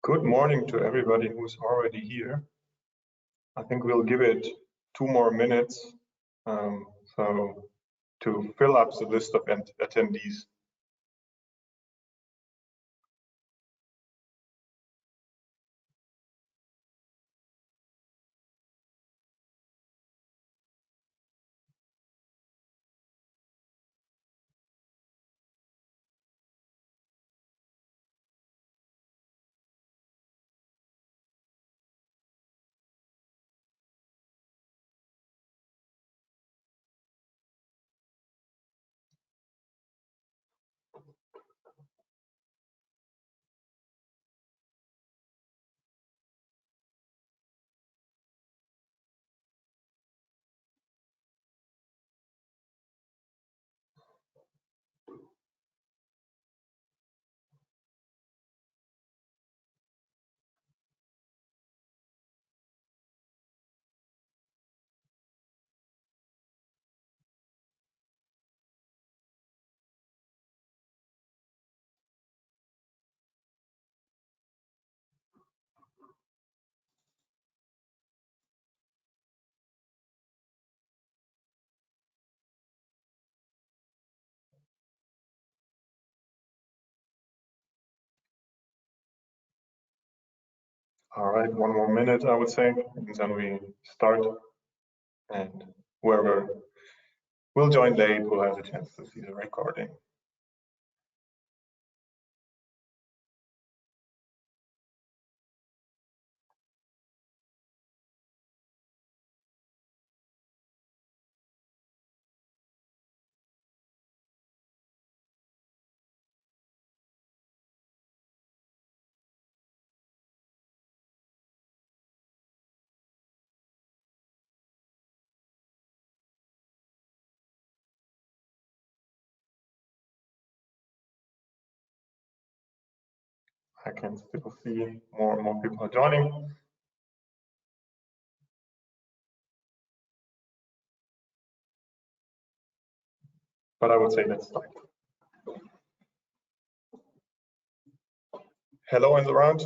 Good morning to everybody who's already here. I think we'll give it 2 more minutes so to fill up the list of attendees. All right, 1 more minute, I would say, and then we start. And whoever will join late will have a chance to see the recording. I can still see more and more people are joining. But I would say let's start. Hello in the round.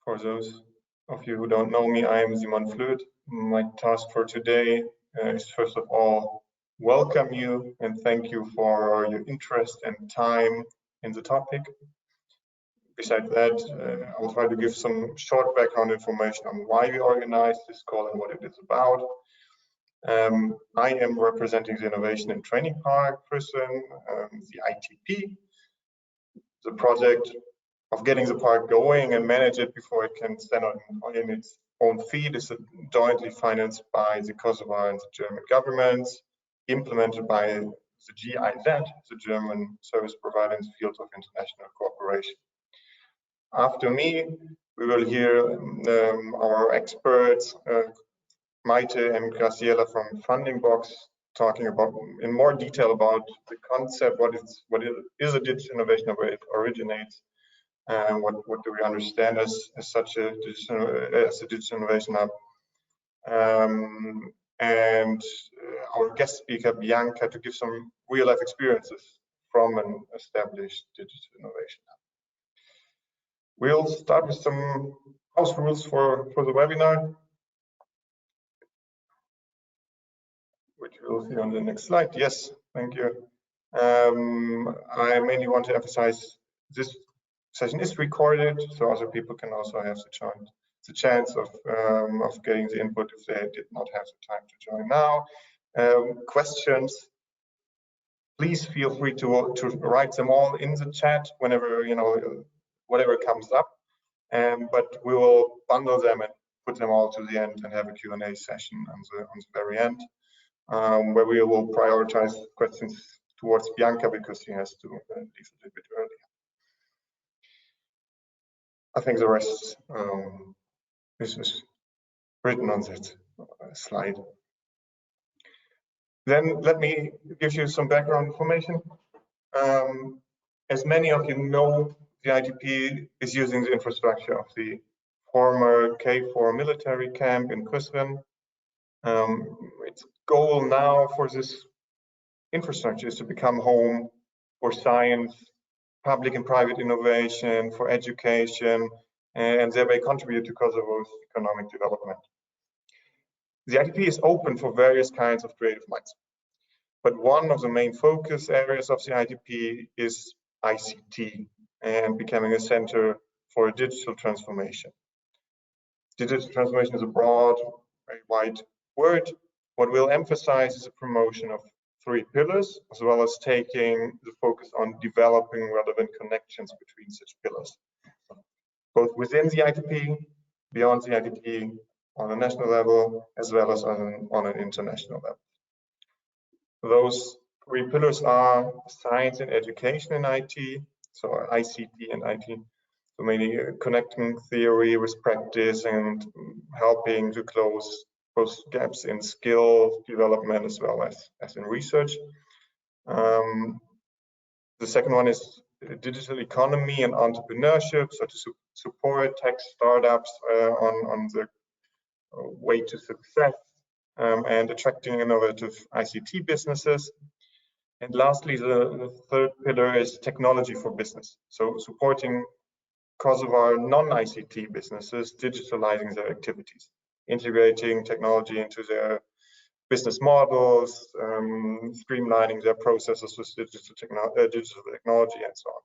For those of you who don't know me, I am Floeth. My task for today is first of all welcome you and thank you for your interest and time in the topic. Besides that, I will try to give some short background information on why we organized this call and what it is about. I am representing the Innovation and Training Park Prizren, the ITP, the project of getting the park going and manage it before it can stand on its own feet is jointly financed by the Kosovo and the German governments, implemented by the GIZ, the German service provider in the field of international cooperation. After me, we will hear our experts, Mayte and Graciela from FundingBox, talking about in more detail about the concept, what is a digital innovation, where it originates, and what do we understand as such a digital innovation hub. And our guest speaker, Bianca, to give some real-life experiences from an established digital innovation hub. We'll start with some house rules for the webinar, which we'll see on the next slide. Yes, thank you. I mainly want to emphasize this session is recorded, so other people can also have the chance of getting the input if they did not have the time to join now. Questions, please feel free to write them all in the chat whenever, whatever comes up. But we will bundle them and put them all to the end and have a Q&A session on the very end, where we will prioritize questions towards Bianca because she has to leave a little bit earlier. I think the rest is written on that slide. Then let me give you some background information. As many of you know, the ITP is using the infrastructure of the former K4 military camp in Prizren. Its goal now for this infrastructure is to become home for science, public and private innovation, for education, and thereby contribute to Kosovo's economic development. The ITP is open for various kinds of creative minds, but one of the main focus areas of the ITP is ICT and becoming a center for a digital transformation. Digital transformation is a broad, very wide word. What we'll emphasize is the promotion of 3 pillars, as well as taking the focus on developing relevant connections between such pillars, both within the ITP, beyond the ITP, on a national level, as well as on an international level. Those 3 pillars are science and education in IT, so ICT and IT, so mainly connecting theory with practice and helping to close those gaps in skill development as well as in research. The second one is digital economy and entrepreneurship, so to support tech startups on the way to success and attracting innovative ICT businesses. And lastly, the third pillar is technology for business, so supporting Kosovo non-ICT businesses digitalizing their activities, integrating technology into their business models, streamlining their processes with digital technology and so on.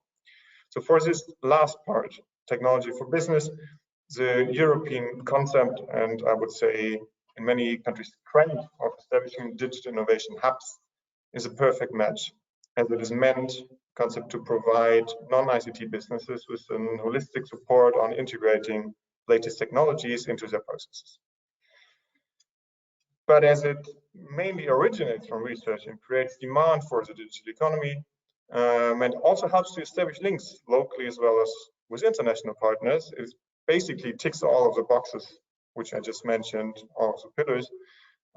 So for this last part, technology for business, the European concept, and I would say in many countries, trend of establishing digital innovation hubs is a perfect match, as it is meant concept to provide non-ICT businesses with a holistic support on integrating latest technologies into their processes. But as it mainly originates from research and creates demand for the digital economy, and also helps to establish links locally as well as with international partners, it basically ticks all of the boxes which I just mentioned, all of the pillars.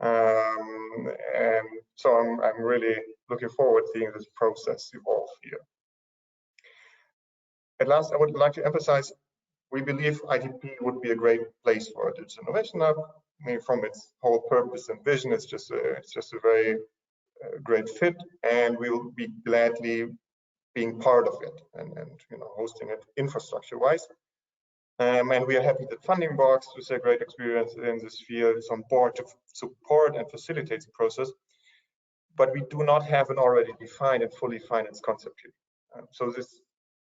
And so I'm really looking forward to seeing this process evolve here. At last, I would like to emphasize, we believe ITP would be a great place for a digital innovation hub. I mean, from its whole purpose and vision, it's just a very great fit, and we will be gladly being part of it and hosting it infrastructure-wise. And we are happy that FundingBox, with their great experience in this field, is on board to support and facilitate the process. But we do not have an already defined and fully financed concept here. So this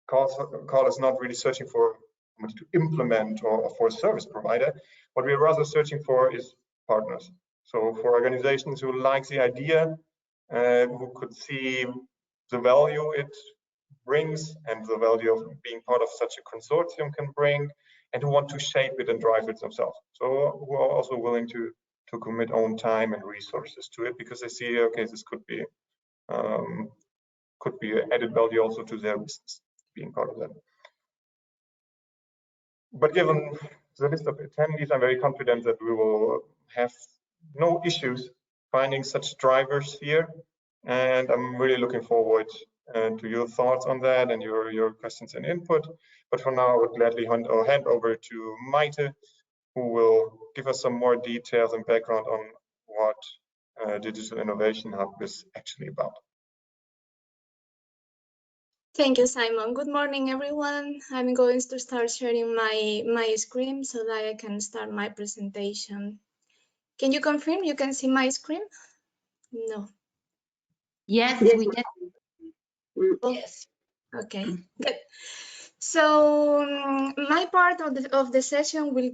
call is not really searching for to implement or for a service provider. What we are rather searching for is partners. So for organizations who like the idea, who could see the value it brings and the value of being part of such a consortium can bring, and who want to shape it and drive it themselves. So who are also willing to commit own time and resources to it, because they see, okay, this could be added value also to their business, being part of that. But given the list of attendees, I'm very confident that we will have no issues finding such drivers here. And I'm really looking forward to your thoughts on that and your questions and input. But for now, I would gladly hand over to Mayte, who will give us some more details and background on what Digital Innovation Hub is actually about. Thank you, Simon. Good morning, everyone. I'm going to start sharing my screen so that I can start my presentation. Can you confirm you can see my screen? No. Yes, we can. Yes. Okay, good. So my part of the session will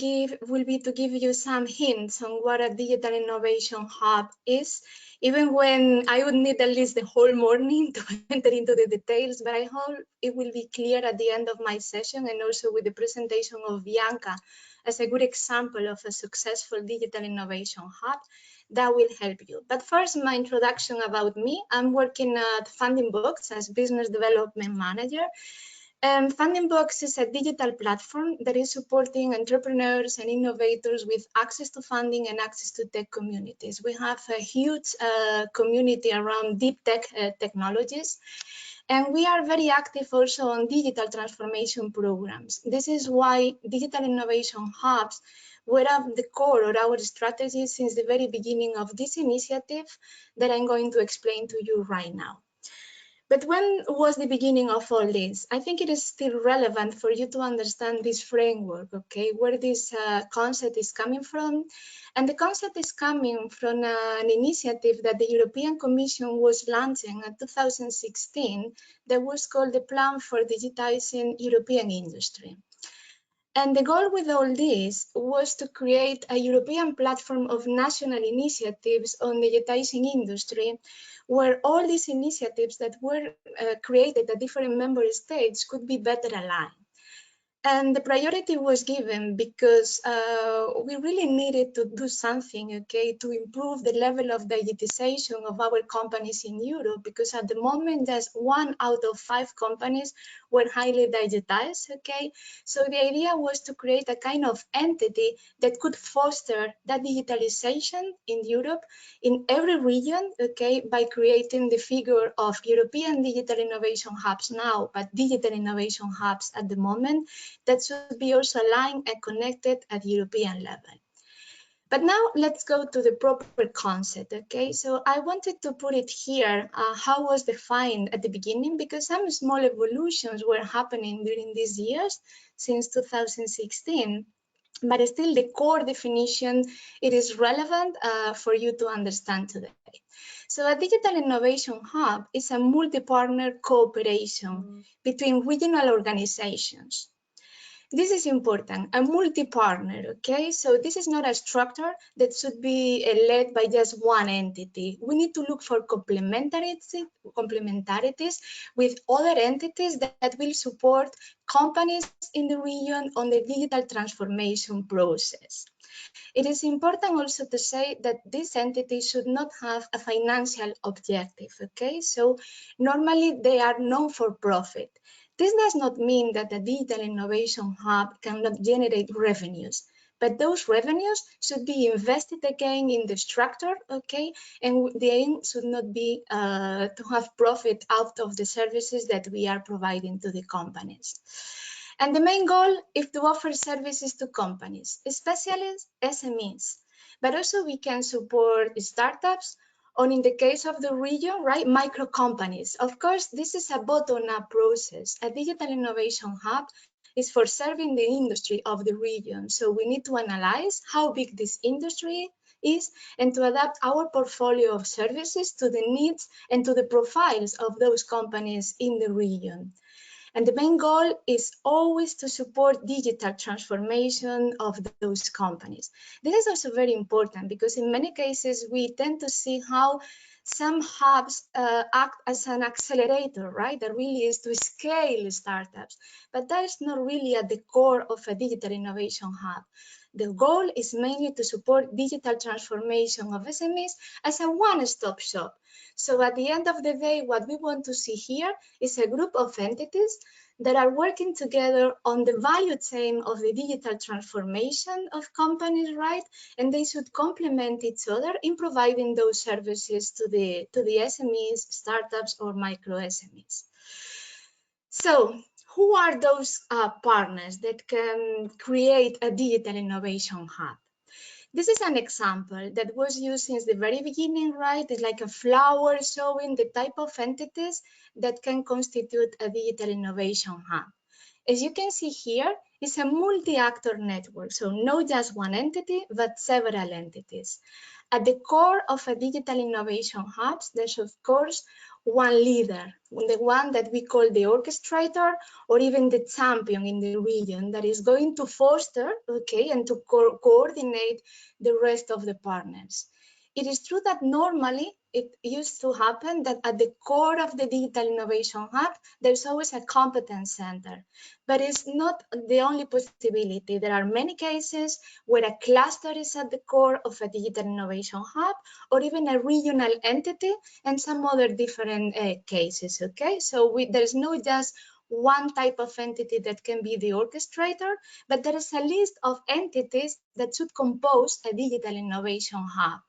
be to give you some hints on what a digital innovation hub is, even when I would need at least the whole morning to enter into the details, but I hope it will be clear at the end of my session, and also with the presentation of Bianca as a good example of a successful digital innovation hub that will help you. But first, my introduction about me. I'm working at FundingBox as Business Development Manager. FundingBox is a digital platform that is supporting entrepreneurs and innovators with access to funding and access to tech communities. We have a huge community around deep tech technologies, and we are very active also on digital transformation programs. This is why digital innovation hubs were at the core of our strategy since the very beginning of this initiative that I'm going to explain to you right now. But when was the beginning of all this? I think it is still relevant for you to understand this framework, okay, where this concept is coming from. And the concept is coming from an initiative that the European Commission was launching in 2016 that was called the Plan for Digitizing European Industry. And the goal with all this was to create a European platform of national initiatives on digitizing industry, where all these initiatives that were created at different member states could be better aligned. And the priority was given because we really needed to do something, okay, to improve the level of digitization of our companies in Europe, because at the moment, just 1 out of 5 companies were highly digitized, okay? So the idea was to create a kind of entity that could foster that digitalization in Europe in every region, okay, by creating the figure of European Digital Innovation Hubs now, but Digital Innovation Hubs at the moment, that should be also aligned and connected at European level. But now let's go to the proper concept, okay? So I wanted to put it here, how was defined at the beginning, because some small evolutions were happening during these years, since 2016, but still the core definition, it is relevant for you to understand today. So a digital innovation hub is a multi-partner cooperation between regional organizations. This is important, a multi-partner, okay? So this is not a structure that should be led by just one entity. We need to look for complementarities with other entities that will support companies in the region on the digital transformation process. It is important also to say that this entity should not have a financial objective, okay? So normally they are known for profit. This does not mean that the digital innovation hub cannot generate revenues, but those revenues should be invested again in the structure, okay? And the aim should not be to have profit out of the services that we are providing to the companies. And the main goal is to offer services to companies, especially SMEs, but also we can support startups, or in the case of the region, right, micro companies. Of course, this is a bottom-up process. A digital innovation hub is for serving the industry of the region. So we need to analyze how big this industry is and to adapt our portfolio of services to the needs and to the profiles of those companies in the region. And the main goal is always to support digital transformation of those companies. This is also very important because in many cases, we tend to see how some hubs act as an accelerator, right? That really is to scale startups, but that is not really at the core of a digital innovation hub. The goal is mainly to support digital transformation of SMEs as a one-stop shop. So at the end of the day, what we want to see here is a group of entities that are working together on the value chain of the digital transformation of companies, right? And they should complement each other in providing those services to the SMEs, startups, or micro SMEs. So who are those partners that can create a digital innovation hub? This is an example that was used since the very beginning, right? It's like a flower showing the type of entities that can constitute a digital innovation hub. As you can see here, it's a multi-actor network, so not just one entity, but several entities. At the core of a digital innovation hub, there's of course one leader, the one that we call the orchestrator or even the champion in the region that is going to foster, okay, and to coordinate the rest of the partners. It is true that normally it used to happen that at the core of the digital innovation hub, there's always a competence center, but it's not the only possibility. There are many cases where a cluster is at the core of a digital innovation hub, or even a regional entity and some other different cases, okay? So there's no just one type of entity that can be the orchestrator, but there is a list of entities that should compose a digital innovation hub.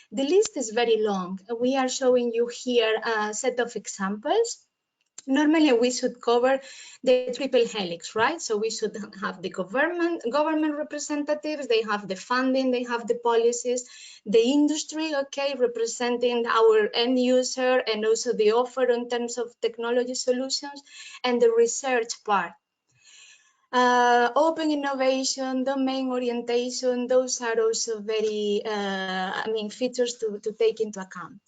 The list is very long. We are showing you here a set of examples. Normally, we should cover the triple helix, right? So we should have the government representatives, they have the funding, they have the policies, the industry, okay, representing our end user and also the offer in terms of technology solutions, and the research part. Open innovation, domain orientation, those are also very, features to take into account.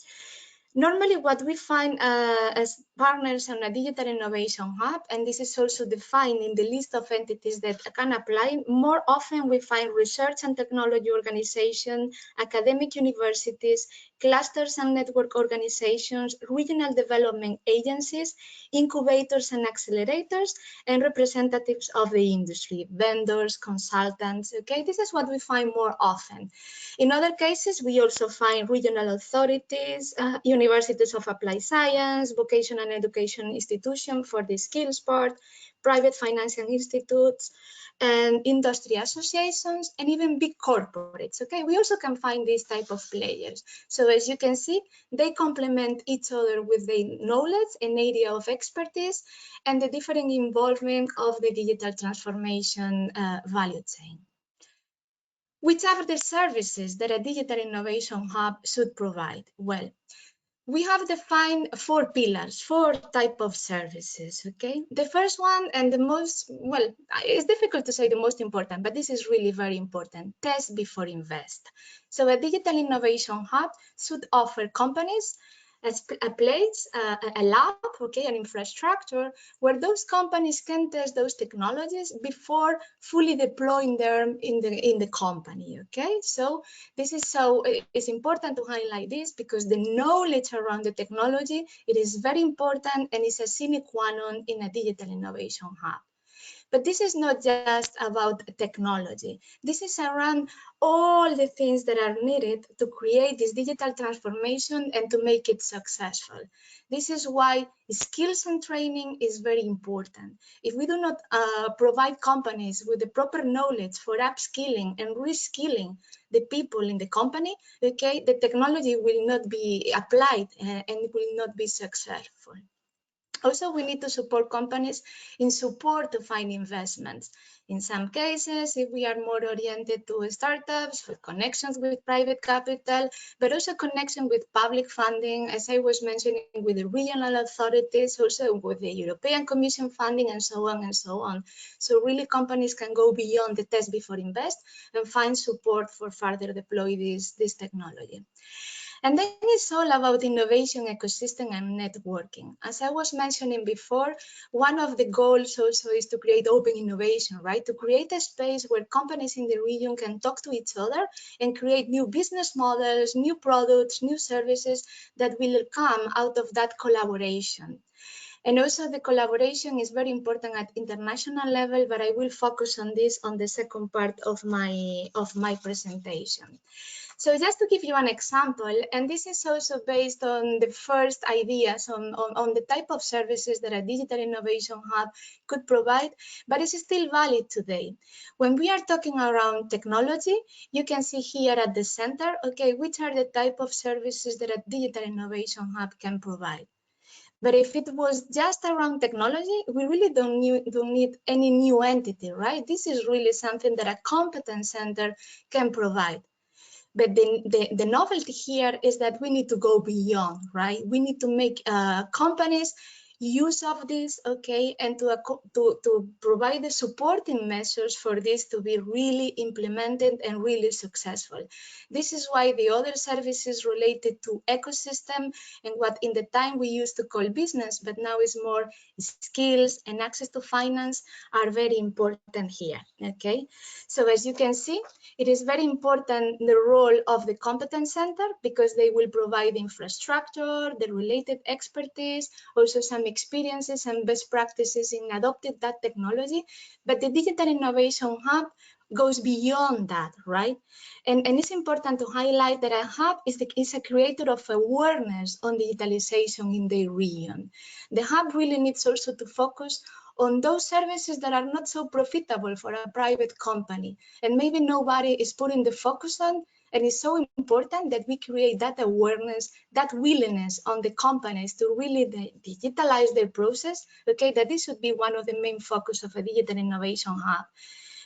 Normally, what we find as partners on a digital innovation hub, and this is also defined in the list of entities that can apply, more often we find research and technology organizations, academic universities, clusters and network organizations, regional development agencies, incubators and accelerators, and representatives of the industry, vendors, consultants, okay? This is what we find more often. In other cases, we also find regional authorities, universities of applied science, vocational and education institutions for the skills part, private financial institutes, and industry associations, and even big corporates, okay? We also can find these type of players. So as you can see, they complement each other with the knowledge and area of expertise and the different involvement of the digital transformation value chain. Which are the services that a digital innovation hub should provide? Well, we have defined 4 pillars, 4 types of services, okay? The first one and the most, well, it's difficult to say the most important, but this is really very important, test before invest. So a digital innovation hub should offer companies a place, a lab, okay, an infrastructure where those companies can test those technologies before fully deploying them in the company, okay? So this is it's important to highlight this because the knowledge around the technology, it is very important and is a sine qua non in a digital innovation hub. But this is not just about technology. This is around all the things that are needed to create this digital transformation and to make it successful. This is why skills and training is very important. If we do not provide companies with the proper knowledge for upskilling and reskilling the people in the company, okay, the technology will not be applied and will not be successful. Also, we need to support companies in support to find investments. In some cases, if we are more oriented to startups with connections with private capital, but also connection with public funding, as I was mentioning, with the regional authorities, also with the European Commission funding, and so on and so on. So really companies can go beyond the test before invest and find support for further deploy this technology. And then it's all about innovation, ecosystem, and networking. As I was mentioning before, one of the goals also is to create open innovation, right? To create a space where companies in the region can talk to each other and create new business models, new products, new services that will come out of that collaboration. And also the collaboration is very important at international level, but I will focus on this on the second part of my presentation. So just to give you an example, and this is also based on the first ideas on the type of services that a digital innovation hub could provide, but it's still valid today. When we are talking around technology, you can see here at the center, okay, which are the type of services that a digital innovation hub can provide. But if it was just around technology, we really don't need any new entity, right? This is really something that a competence center can provide. But the novelty here is that we need to go beyond, right? We need to make companies use of this, okay, and to provide the supporting measures for this to be really implemented and really successful. This is why the other services related to ecosystem and what in the time we used to call business, but now is more skills and access to finance are very important here, okay? So as you can see, it is very important the role of the competence center because they will provide infrastructure, the related expertise, also some experiences and best practices in adopting that technology. But the Digital Innovation Hub goes beyond that, right? And it's important to highlight that a hub is a creator of awareness on digitalization in the region. The hub really needs also to focus on those services that are not so profitable for a private company, and maybe nobody is putting the focus on. And it's so important that we create that awareness, that willingness on the companies to really digitalize their process, okay, that this should be one of the main focus of a digital innovation hub.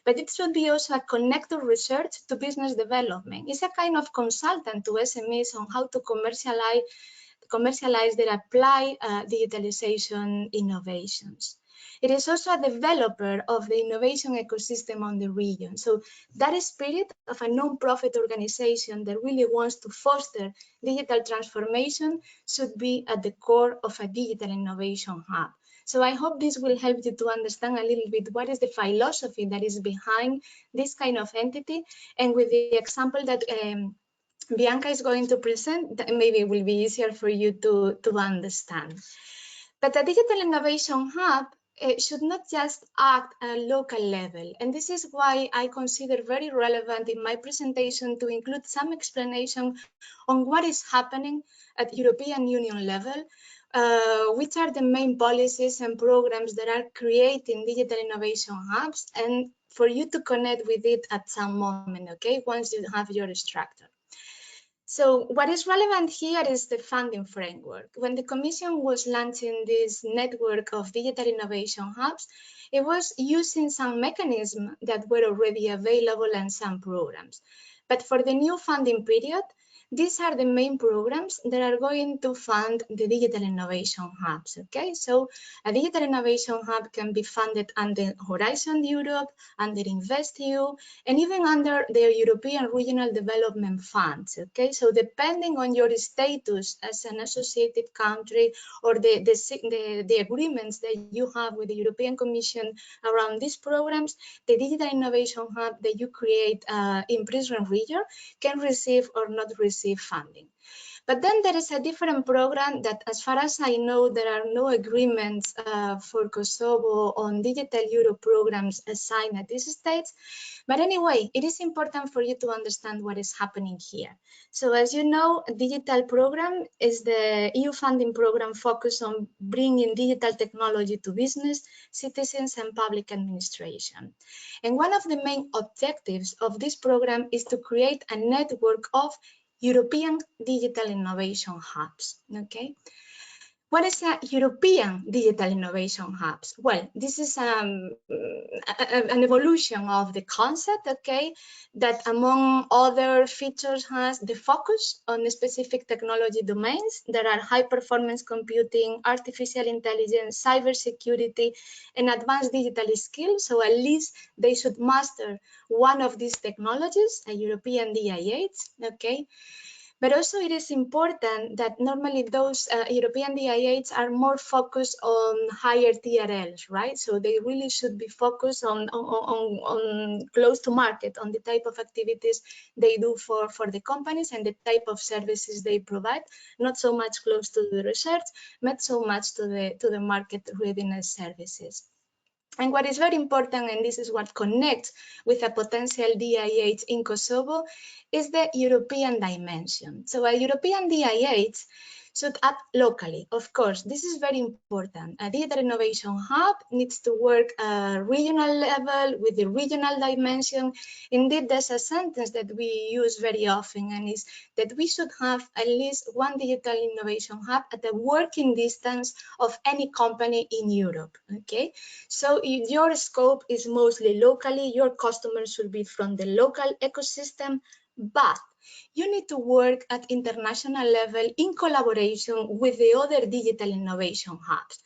But it should be also a connector research to business development. It's a kind of consultant to SMEs on how to commercialize their apply digitalization innovations. It is also a developer of the innovation ecosystem on the region. So that spirit of a non-profit organization that really wants to foster digital transformation should be at the core of a digital innovation hub. So I hope this will help you to understand a little bit what is the philosophy that is behind this kind of entity. And with the example that Bianca is going to present, that maybe it will be easier for you to understand. But the Digital Innovation Hub should not just act at a local level. And this is why I consider very relevant in my presentation to include some explanation on what is happening at European Union level, which are the main policies and programs that are creating digital innovation hubs, and for you to connect with it at some moment, okay, once you have your structure. So what is relevant here is the funding framework. When the Commission was launching this network of digital innovation hubs, it was using some mechanisms that were already available and some programs. But for the new funding period, these are the main programs that are going to fund the digital innovation hubs, okay? So a digital innovation hub can be funded under Horizon Europe, under InvestEU, and even under the European Regional Development Funds, okay? So depending on your status as an associated country or the agreements that you have with the European Commission around these programs, the digital innovation hub that you create in Prizren region can receive or not receive funding. But then there is a different program that, as far as I know, there are no agreements for Kosovo on digital Euro programs assigned at this stage. But anyway, it is important for you to understand what is happening here. So as you know, a digital program is the EU funding program focused on bringing digital technology to business, citizens, and public administration. And one of the main objectives of this program is to create a network of European digital innovation hubs, okay? What is a European digital innovation hubs? Well, this is an evolution of the concept, okay, that among other features has the focus on specific technology domains that are high performance computing, artificial intelligence, cybersecurity, and advanced digital skills. So at least they should master one of these technologies, a European DIH, okay? But also it is important that normally those European DIHs are more focused on higher TRLs, right? So they really should be focused on close to market, on the type of activities they do for the companies and the type of services they provide, not so much close to the research, not so much to the market readiness services. And what is very important, and this is what connects with a potential DIH in Kosovo, is the European dimension. So a European DIH should act locally. Of course, this is very important. A digital innovation hub needs to work at regional level with the regional dimension. Indeed, there's a sentence that we use very often, and is that we should have at least one digital innovation hub at a working distance of any company in Europe, okay? So if your scope is mostly locally, your customers should be from the local ecosystem, but you need to work at international level in collaboration with the other digital innovation hubs.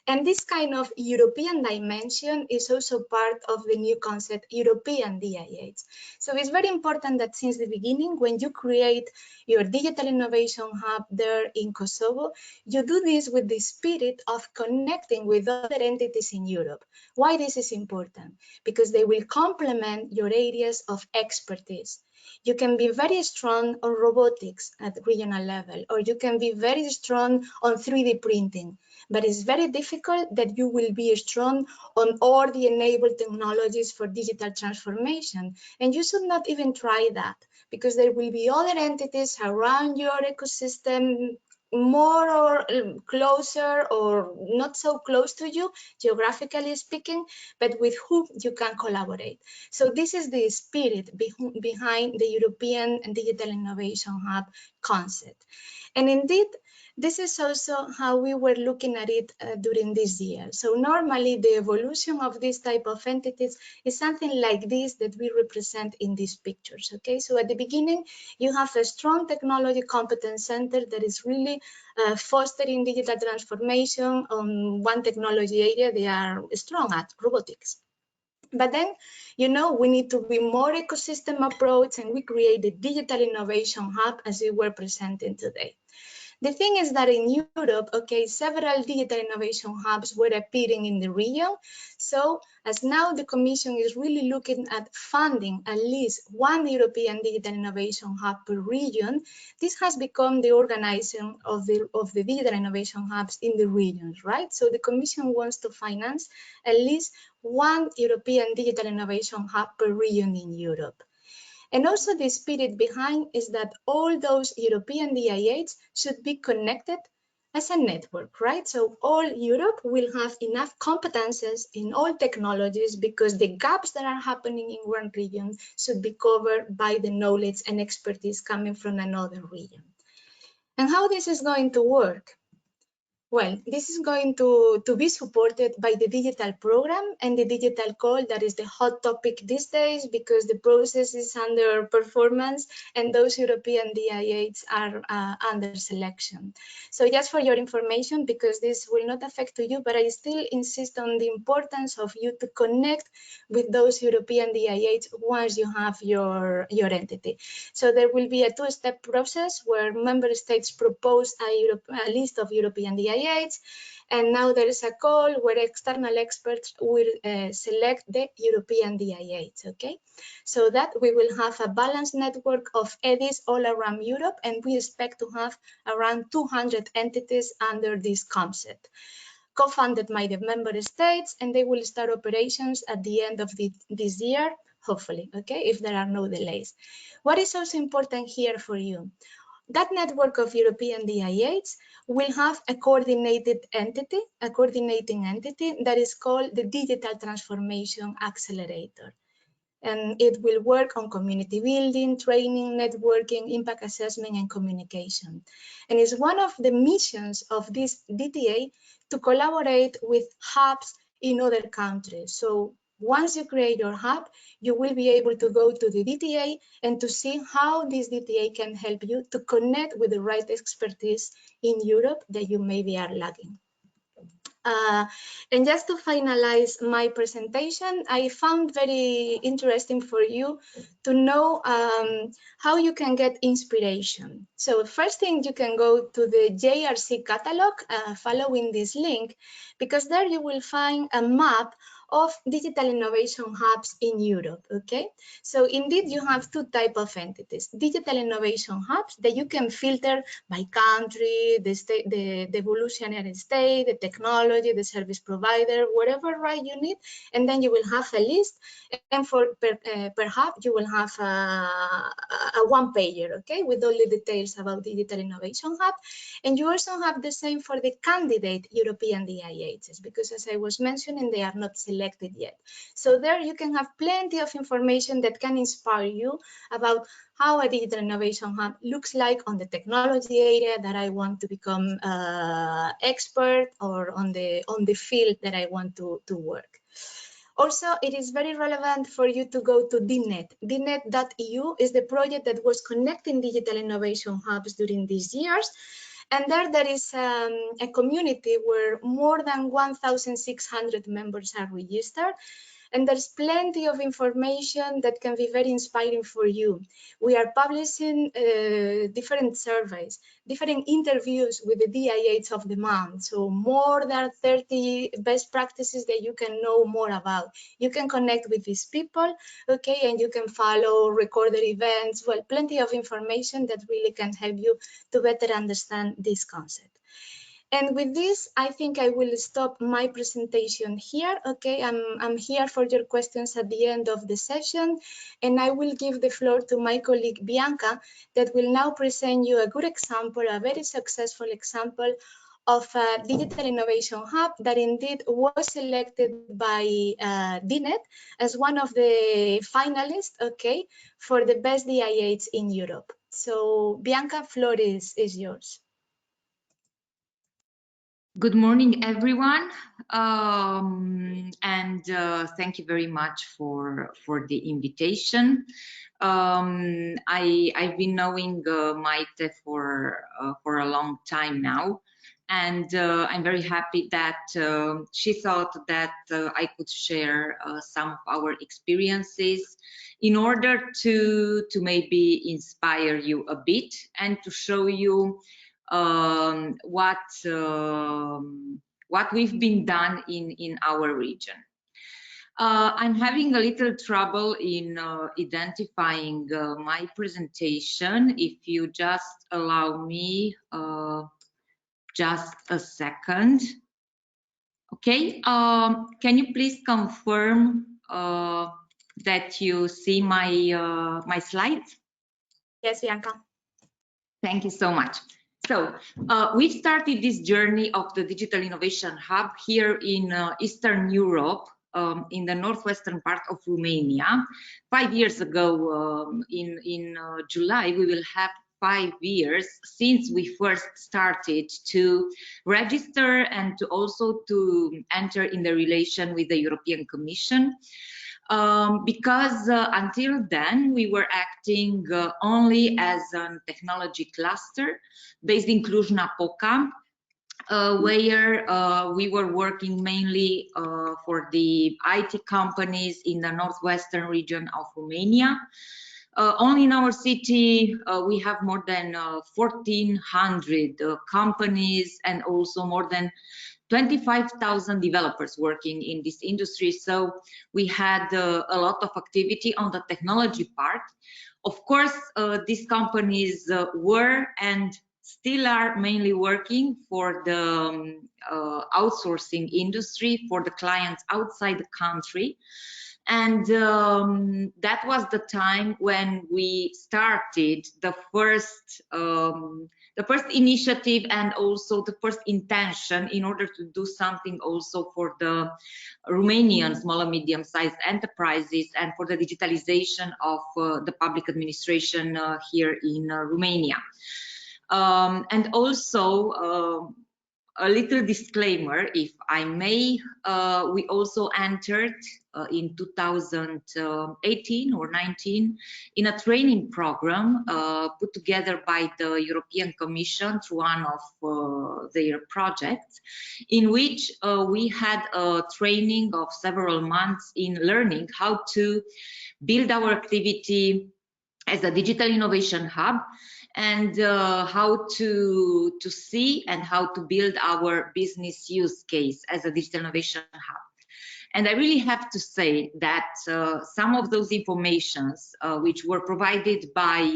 And this kind of European dimension is also part of the new concept, European DIH. So it's very important that since the beginning, when you create your digital innovation hub there in Kosovo, you do this with the spirit of connecting with other entities in Europe. Why this is important? Because they will complement your areas of expertise. You can be very strong on robotics at regional level, or you can be very strong on 3D printing, but it's very difficult that you will be strong on all the enabled technologies for digital transformation. And you should not even try that, because there will be other entities around your ecosystem, more or closer or not so close to you, geographically speaking, but with whom you can collaborate. So this is the spirit behind the European Digital Innovation Hub concept. And indeed, this is also how we were looking at it during this year. So normally the evolution of this type of entities is something like this that we represent in these pictures, okay? So at the beginning, you have a strong technology competence center that is really fostering digital transformation on one technology area they are strong at, robotics. But then, you know, we need to be more ecosystem approach, and we create the Digital Innovation Hub as we were presenting today. The thing is that in Europe, okay, several digital innovation hubs were appearing in the region. So as now the Commission is really looking at funding at least one European digital innovation hub per region, this has become the organizing of the digital innovation hubs in the regions, right? So the Commission wants to finance at least one European digital innovation hub per region in Europe. And also the spirit behind is that all those European DIHs should be connected as a network, right? So all Europe will have enough competences in all technologies, because the gaps that are happening in one region should be covered by the knowledge and expertise coming from another region. And how this is going to work? Well, this is going to be supported by the digital program and the digital call. That is the hot topic these days, because the process is under performance and those European DIHs are under selection. So just for your information, because this will not affect to you, but I still insist on the importance of you to connect with those European DIHs once you have your entity. So there will be a two-step process where member states propose a list of European DIHs, and now there is a call where external experts will select the European DIHs, okay? So that we will have a balanced network of EDIs all around Europe, and we expect to have around 200 entities under this concept, co-funded by the member states, and they will start operations at the end of this year, hopefully, okay, if there are no delays. What is also important here for you? That network of European DIHs will have a coordinating entity that is called the Digital Transformation Accelerator. And it will work on community building, training, networking, impact assessment, and communication. And it's one of the missions of this DTA to collaborate with hubs in other countries. So once you create your hub, you will be able to go to the DTA and to see how this DTA can help you to connect with the right expertise in Europe that you maybe are lacking. And just to finalize my presentation, I found very interesting for you to know how you can get inspiration. So first thing, you can go to the JRC catalog following this link, because there you will find a map of digital innovation hubs in Europe, okay? So indeed, you have two types of entities: digital innovation hubs that you can filter by country, the state, the evolutionary state, the technology, the service provider, whatever right you need, and then you will have a list, and for per hub, you will have a one-pager, okay, with all the details about digital innovation hub. And you also have the same for the candidate European DIHs, because as I was mentioning, they are not selected yet. So there you can have plenty of information that can inspire you about how a digital innovation hub looks like on the technology area that I want to become expert, or on the field that I want to work. Also, it is very relevant for you to go to DNet. DNet.eu is the project that was connecting digital innovation hubs during these years. And there is a community where more than 1,600 members are registered. And there's plenty of information that can be very inspiring for you. We are publishing different surveys, different interviews with the DIH of the month. So more than 30 best practices that you can know more about. You can connect with these people, okay, and you can follow recorded events. Well, plenty of information that really can help you to better understand this concept. And with this, I think I will stop my presentation here. Okay, I'm here for your questions at the end of the session, and I will give the floor to my colleague Bianca, that will now present you a good example, a very successful example of a digital innovation hub that indeed was selected by DNET as one of the finalists, okay, for the best DIH in Europe. So Bianca, floor is yours. Good morning, everyone, and thank you very much for the invitation. I've been knowing Mayte for a long time now, and I'm very happy that she thought that I could share some of our experiences in order to maybe inspire you a bit and to show you what we've been done in our region. I'm having a little trouble in identifying my presentation. If you just allow me just a second. Okay, can you please confirm that you see my my slides? Yes, Bianca. Thank you so much. So we've started this journey of the Digital Innovation Hub here in Eastern Europe, in the northwestern part of Romania. 5 years ago, in July, we will have 5 years since we first started to register and to also to enter in the relation with the European Commission. Because until then we were acting only as a technology cluster based in Cluj-Napoca, where we were working mainly for the IT companies in the northwestern region of Romania. Only in our city we have more than 1,400 companies and also more than 25,000 developers working in this industry. So we had a lot of activity on the technology part. Of course, these companies were and still are mainly working for the outsourcing industry, for the clients outside the country. And that was the time when we started the first initiative and also the first intention in order to do something also for the Romanian small and medium-sized enterprises and for the digitalization of the public administration here in Romania. And also a little disclaimer, if I may, we also entered in 2018 or 19 in a training program put together by the European Commission through one of their projects, in which we had a training of several months in learning how to build our activity as a digital innovation hub, and how to see and how to build our business use case as a digital innovation hub. And I really have to say that some of those informations which were provided by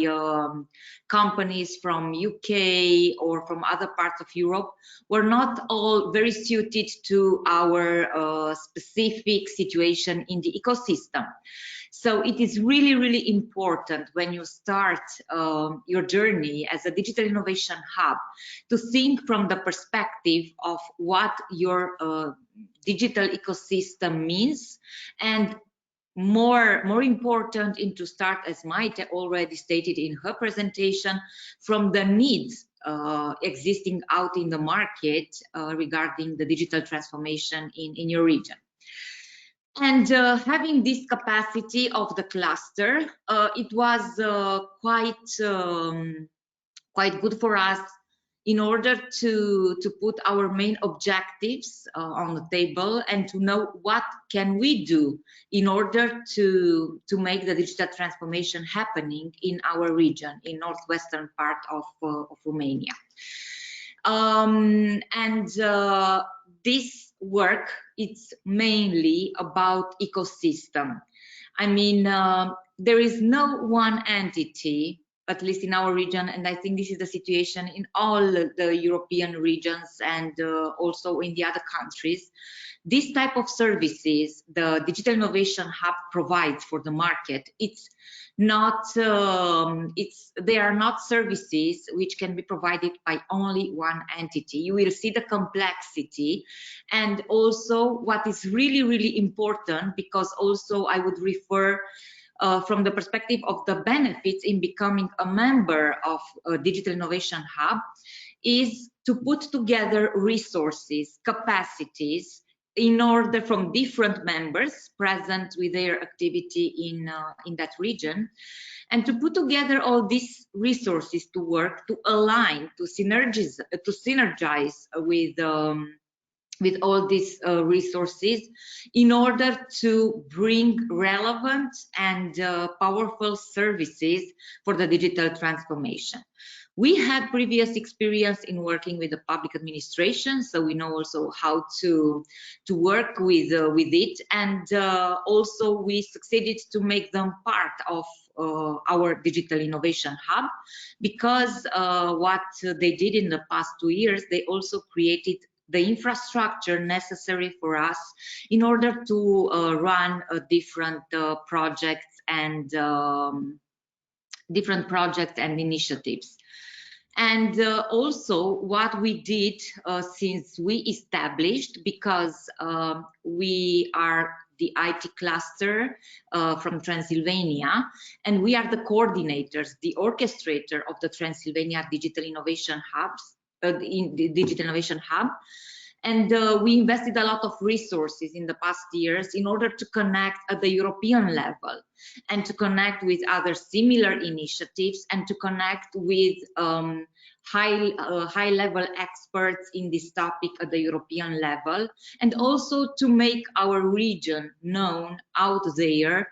companies from UK or from other parts of Europe were not all very suited to our specific situation in the ecosystem. So it is really, really important when you start your journey as a digital innovation hub to think from the perspective of what your digital ecosystem means, and more important, in to start, as Mayte already stated in her presentation, from the needs existing out in the market regarding the digital transformation in your region. And having this capacity of the cluster, it was quite good for us in order to put our main objectives on the table and to know what can we do in order to make the digital transformation happening in our region, in northwestern part of Romania. This work, it's mainly about ecosystem. I mean, there is no one entity, at least in our region, and I think this is the situation in all the European regions and also in the other countries. This type of services the Digital Innovation Hub provides for the market, it's not they are not services which can be provided by only one entity. You will see the complexity, and also what is really, really important, because also I would refer from the perspective of the benefits in becoming a member of a Digital Innovation Hub, is to put together resources, capacities, in order from different members present with their activity in that region, and to put together all these resources to work, to align, to synergize with all these resources in order to bring relevant and powerful services for the digital transformation. We had previous experience in working with the public administration, so we know also how to work with it, and also we succeeded to make them part of our Digital Innovation Hub, because what they did in the past 2 years, they also created the infrastructure necessary for us in order to run different projects and initiatives. And also what we did since we established, because we are the IT cluster from Transylvania, and we are the coordinators, the orchestrator of the Transylvania Digital Innovation Hubs, in the Digital Innovation Hub. And we invested a lot of resources in the past years in order to connect at the European level, and to connect with other similar initiatives, and to connect with high-level experts in this topic at the European level, and also to make our region known out there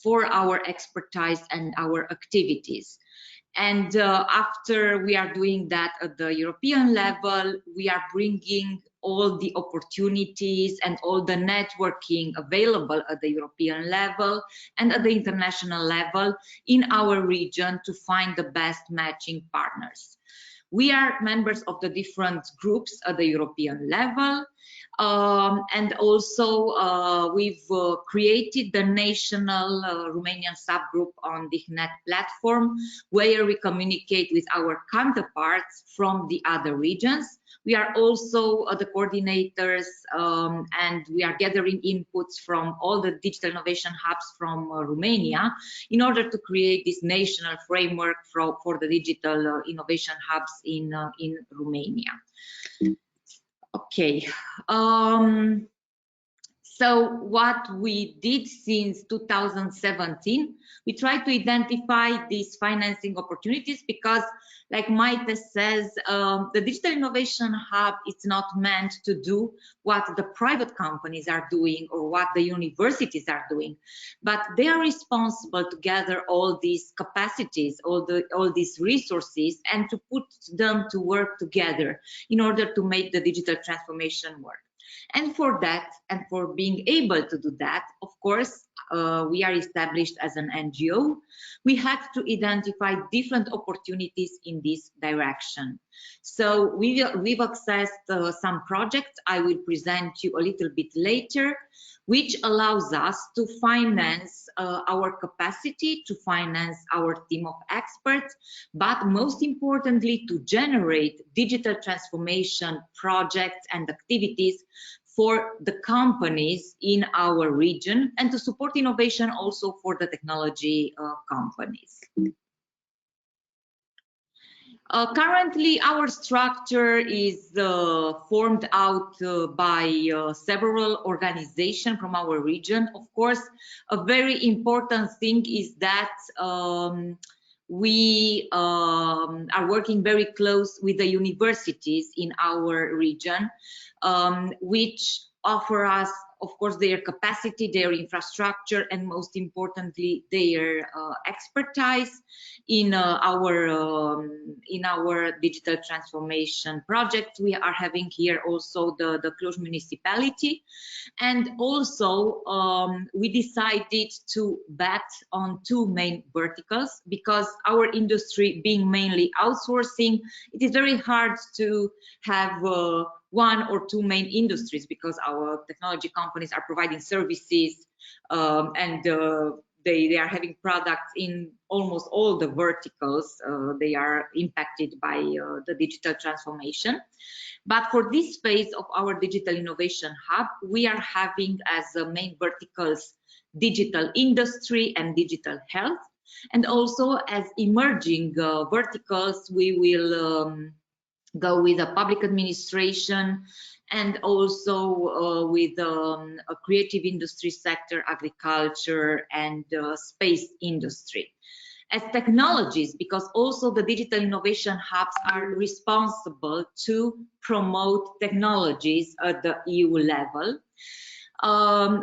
for our expertise and our activities. And after we are doing that at the European level, we are bringing all the opportunities and all the networking available at the European level and at the international level in our region to find the best matching partners. We are members of the different groups at the European level, and also we've created the national Romanian subgroup on the DIHnet platform, where we communicate with our counterparts from the other regions. We are also the coordinators, and we are gathering inputs from all the digital innovation hubs from Romania in order to create this national framework for the digital innovation hubs in Romania. Okay. So what we did since 2017, we tried to identify these financing opportunities, because like Mayte says, the Digital Innovation Hub is not meant to do what the private companies are doing or what the universities are doing, but they are responsible to gather all these capacities, all these resources, and to put them to work together in order to make the digital transformation work. And for that, and for being able to do that, of course, we are established as an NGO. We had to identify different opportunities in this direction. So we've accessed some projects I will present you a little bit later, which allows us to finance our capacity, to finance our team of experts, but most importantly, to generate digital transformation projects and activities for the companies in our region, and to support innovation also for the technology companies. Currently, our structure is formed out by several organizations from our region. Of course, a very important thing is that we are working very close with the universities in our region, which offer us, of course, their capacity, their infrastructure, and most importantly, their expertise in our digital transformation project. We are having here also the Cluj municipality, and also we decided to bet on two main verticals, because our industry being mainly outsourcing, it is very hard to have one or two main industries, because our technology companies are providing services and they are having products in almost all the verticals. They are impacted by the digital transformation. But for this phase of our Digital Innovation Hub, we are having as main verticals digital industry and digital health. And also as emerging verticals, we will go with the public administration and also with a creative industry sector, agriculture, and space industry. As technologies, because also the digital innovation hubs are responsible to promote technologies at the EU level.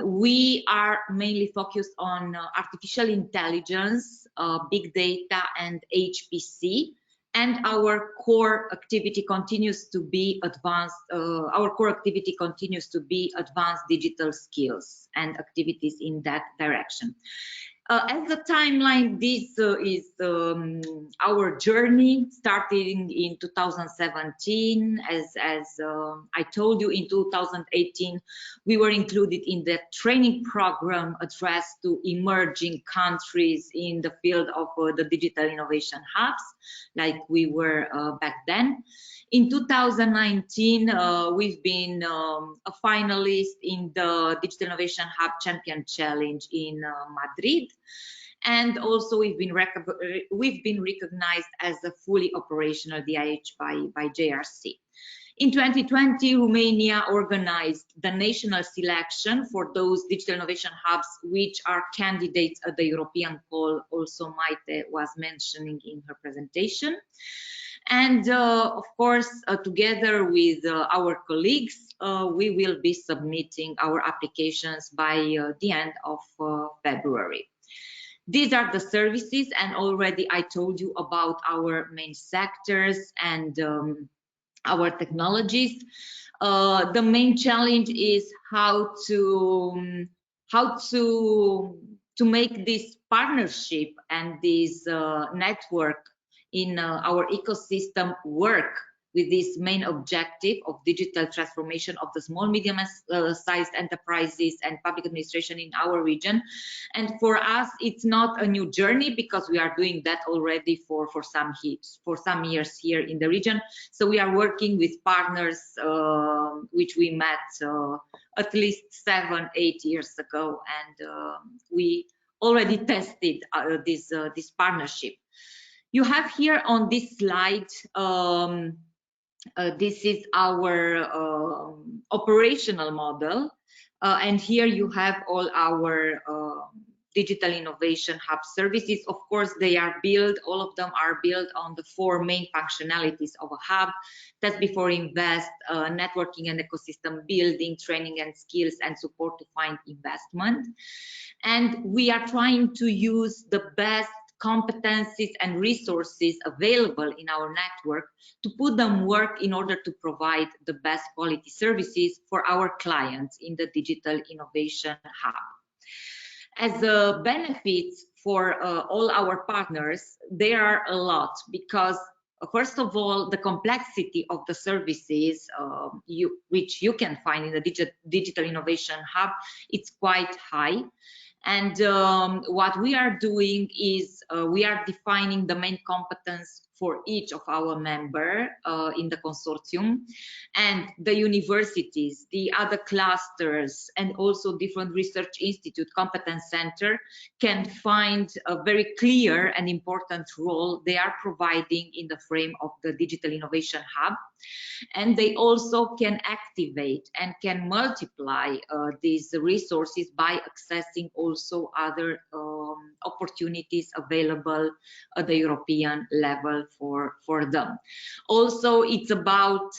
We are mainly focused on artificial intelligence, big data, and HPC. And our core activity continues to be advanced. Advanced digital skills and activities in that direction. As the timeline, this is our journey starting in 2017. As I told you, in 2018, we were included in the training program addressed to emerging countries in the field of the digital innovation hubs, like we were back then. In 2019, we've been a finalist in the Digital Innovation Hub Champion Challenge in Madrid. And also we've been recognized as a fully operational DIH by JRC. In 2020, Romania organized the national selection for those digital innovation hubs which are candidates at the European call, also Mayte was mentioning in her presentation. And of course, together with our colleagues, we will be submitting our applications by the end of February. These are the services, and already I told you about our main sectors and our technologies. The main challenge is how to make this partnership and this network in our ecosystem work with this main objective of digital transformation of the small, medium-sized enterprises and public administration in our region. And for us, it's not a new journey, because we are doing that already for some years here in the region. So we are working with partners which we met at least 7-8 years ago, and we already tested this partnership. You have here on this slide, this is our operational model, and here you have all our digital innovation hub services. Of course, they are built, all of them are built on the 4 main functionalities of a hub: test before invest, networking and ecosystem building, training and skills, and support to find investment. And we are trying to use the best competencies and resources available in our network to put them work in order to provide the best quality services for our clients in the digital innovation hub. As benefits for all our partners, there are a lot, because first of all, the complexity of the services which you can find in the digital innovation hub, it's quite high. And what we are doing is we are defining the main competence for each of our members in the consortium, and the universities, the other clusters, and also different research institute competence center can find a very clear and important role they are providing in the frame of the Digital Innovation Hub. And they also can activate and can multiply these resources by accessing also other opportunities available at the European level for them. Also, it's about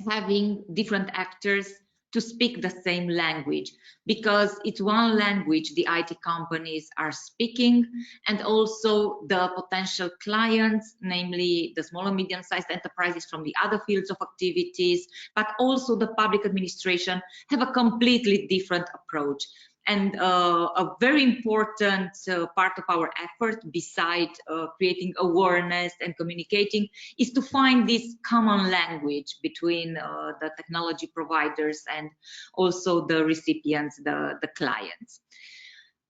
having different actors to speak the same language, because it's one language the IT companies are speaking, and also the potential clients, namely the small and medium-sized enterprises from the other fields of activities, but also the public administration, have a completely different approach. And a very important part of our effort, besides creating awareness and communicating, is to find this common language between the technology providers and also the recipients, the clients.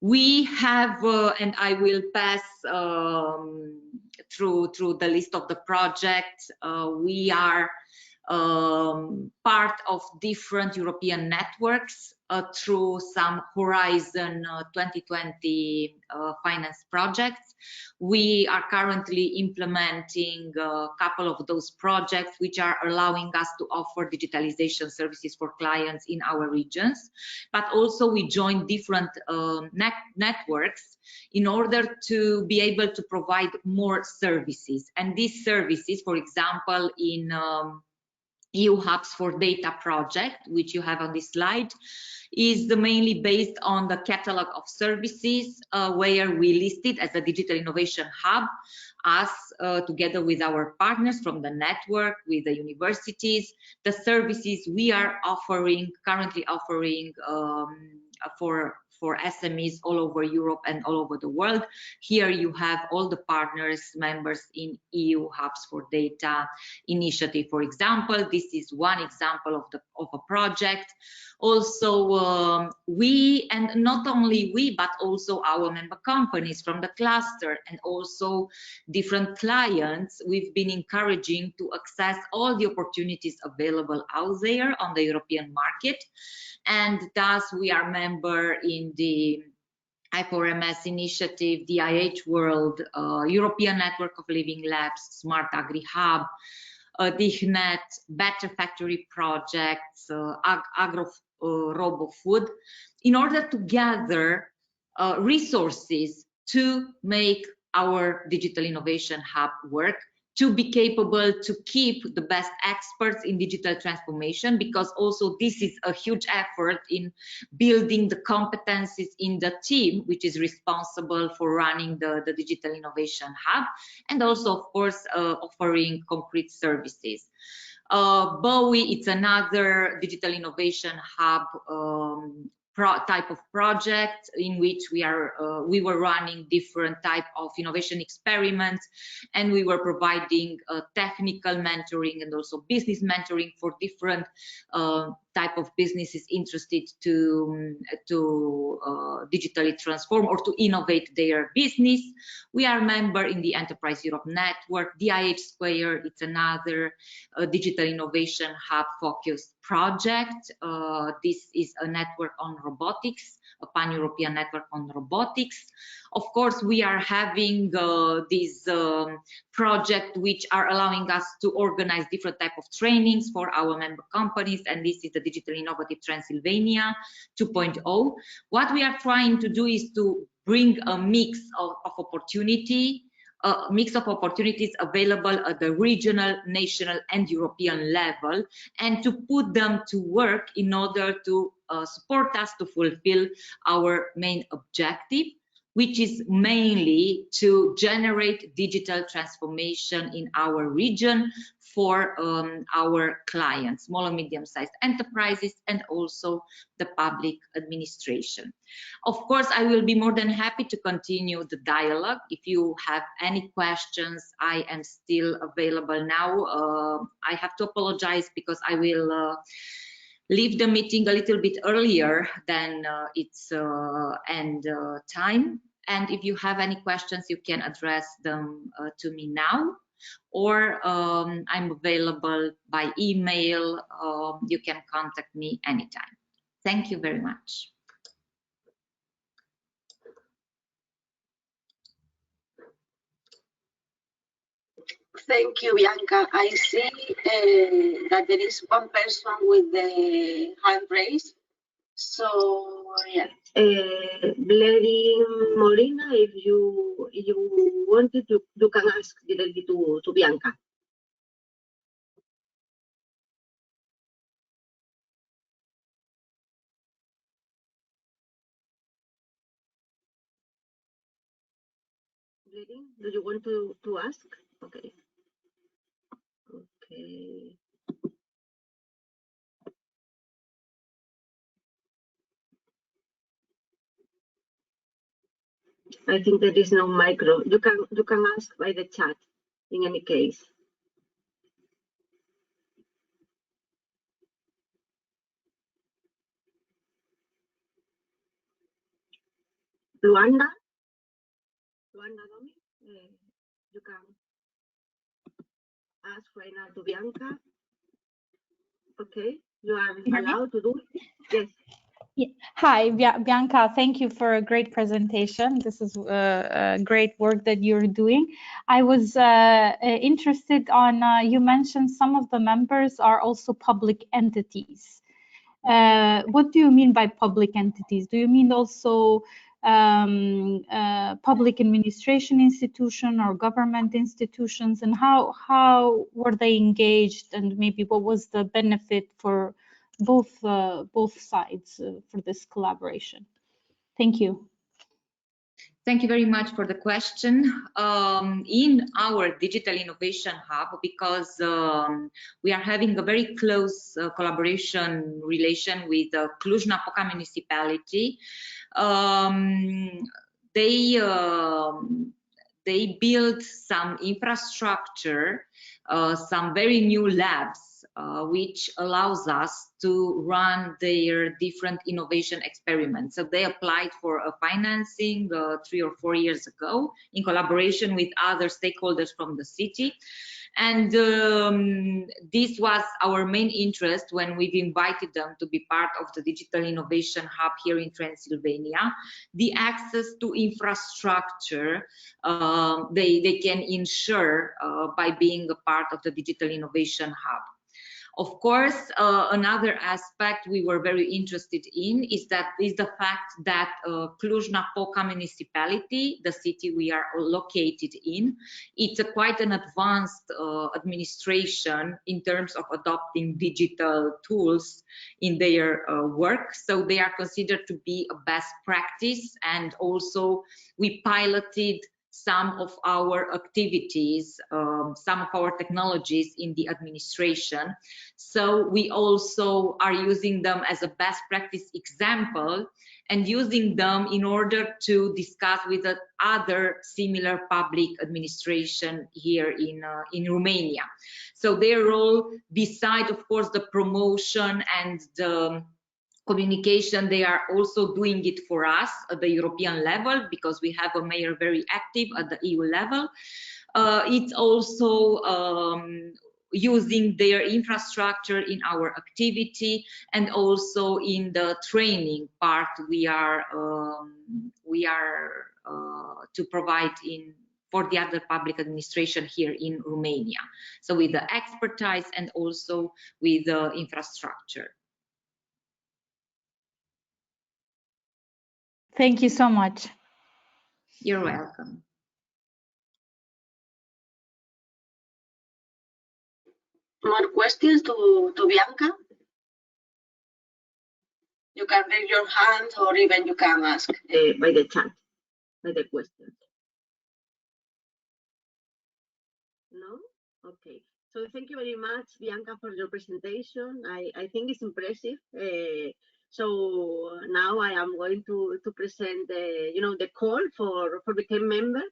We have, and I will pass through the list of the projects. We are part of different European networks through some Horizon 2020 finance projects. We are currently implementing a couple of those projects which are allowing us to offer digitalization services for clients in our regions, but also we join different networks in order to be able to provide more services. And these services, for example, in EU Hubs for Data project, which you have on this slide, is mainly based on the catalog of services where we listed as a digital innovation hub, us together with our partners from the network, with the universities, the services we are currently offering for SMEs all over Europe and all over the world. Here you have all the partners, members in EU Hubs for Data initiative, for example. This is one example of a project. Also, we, and not only we, but also our member companies from the cluster and also different clients, we've been encouraging to access all the opportunities available out there on the European market. And thus we are member in the I4MS initiative, DIH World, European Network of Living Labs, Smart Agri Hub, DIHNet, Better Factory projects, Agro Robo Food, in order to gather resources to make our digital innovation hub work, to be capable to keep the best experts in digital transformation, because also this is a huge effort in building the competencies in the team which is responsible for running the digital innovation hub, and also of course offering concrete services. Bowie, it's another digital innovation hub type of project in which we were running different type of innovation experiments, and we were providing technical mentoring and also business mentoring for different type of businesses interested to digitally transform or to innovate their business. We are a member in the Enterprise Europe Network. DIH Square, it's another digital innovation hub focused project. This is a network on robotics, a pan-European network on robotics. Of course, we are having these projects which are allowing us to organize different type of trainings for our member companies, and this is the Digital Innovative Transylvania 2.0. What we are trying to do is to bring a mix of opportunities available at the regional, national, and European level, and to put them to work in order to support us to fulfill our main objective, which is mainly to generate digital transformation in our region for our clients, small and medium-sized enterprises, and also the public administration. Of course, I will be more than happy to continue the dialogue. If you have any questions, I am still available now. I have to apologize because I will leave the meeting a little bit earlier than its end time. And if you have any questions, you can address them to me now, or I'm available by email. You can contact me anytime. Thank you very much. Thank you, Bianca. I see that there is one person with the hand raised. So, yeah. Lady Molina, if you wanted, you can ask directly to Bianca. Lady, do you want to ask? Okay. Okay. I think there is no micro. You can ask by the chat in any case. Luanda, Domi, you can ask right now to Bianca. Okay, you are allowed to do it. Yes. Yeah. Hi, Bianca, thank you for a great presentation. This is great work that you're doing. I was interested on, you mentioned some of the members are also public entities. What do you mean by public entities? Do you mean also public administration institution or government institutions, and how were they engaged, and maybe what was the benefit for both sides for this collaboration? Thank you. Thank you very much for the question. In our Digital Innovation Hub, because we are having a very close collaboration relation with Cluj-Napoca municipality, they built some infrastructure, some very new labs, which allows us to run their different innovation experiments. So they applied for a financing 3 or 4 years ago in collaboration with other stakeholders from the city. And this was our main interest when we've invited them to be part of the Digital Innovation Hub here in Transylvania. The access to infrastructure they can ensure by being a part of the Digital Innovation Hub. Of course, another aspect we were very interested in is the fact that Cluj-Napoca municipality, the city we are located in, it's quite an advanced administration in terms of adopting digital tools in their work. So they are considered to be a best practice, and also we piloted some of our activities, some of our technologies in the administration. So we also are using them as a best practice example and using them in order to discuss with the other similar public administration here in Romania. So their role, beside of course the promotion and the communication, they are also doing it for us at the European level, because we have a mayor very active at the EU level. It's also using their infrastructure in our activity, and also in the training part we are to provide for the other public administration here in Romania. So with the expertise and also with the infrastructure. Thank you so much. You're welcome. More questions to Bianca? You can raise your hand, or even you can ask by the chat, by the questions. No? Okay. So thank you very much, Bianca, for your presentation. I think it's impressive. So now I am going to present the call for becoming member.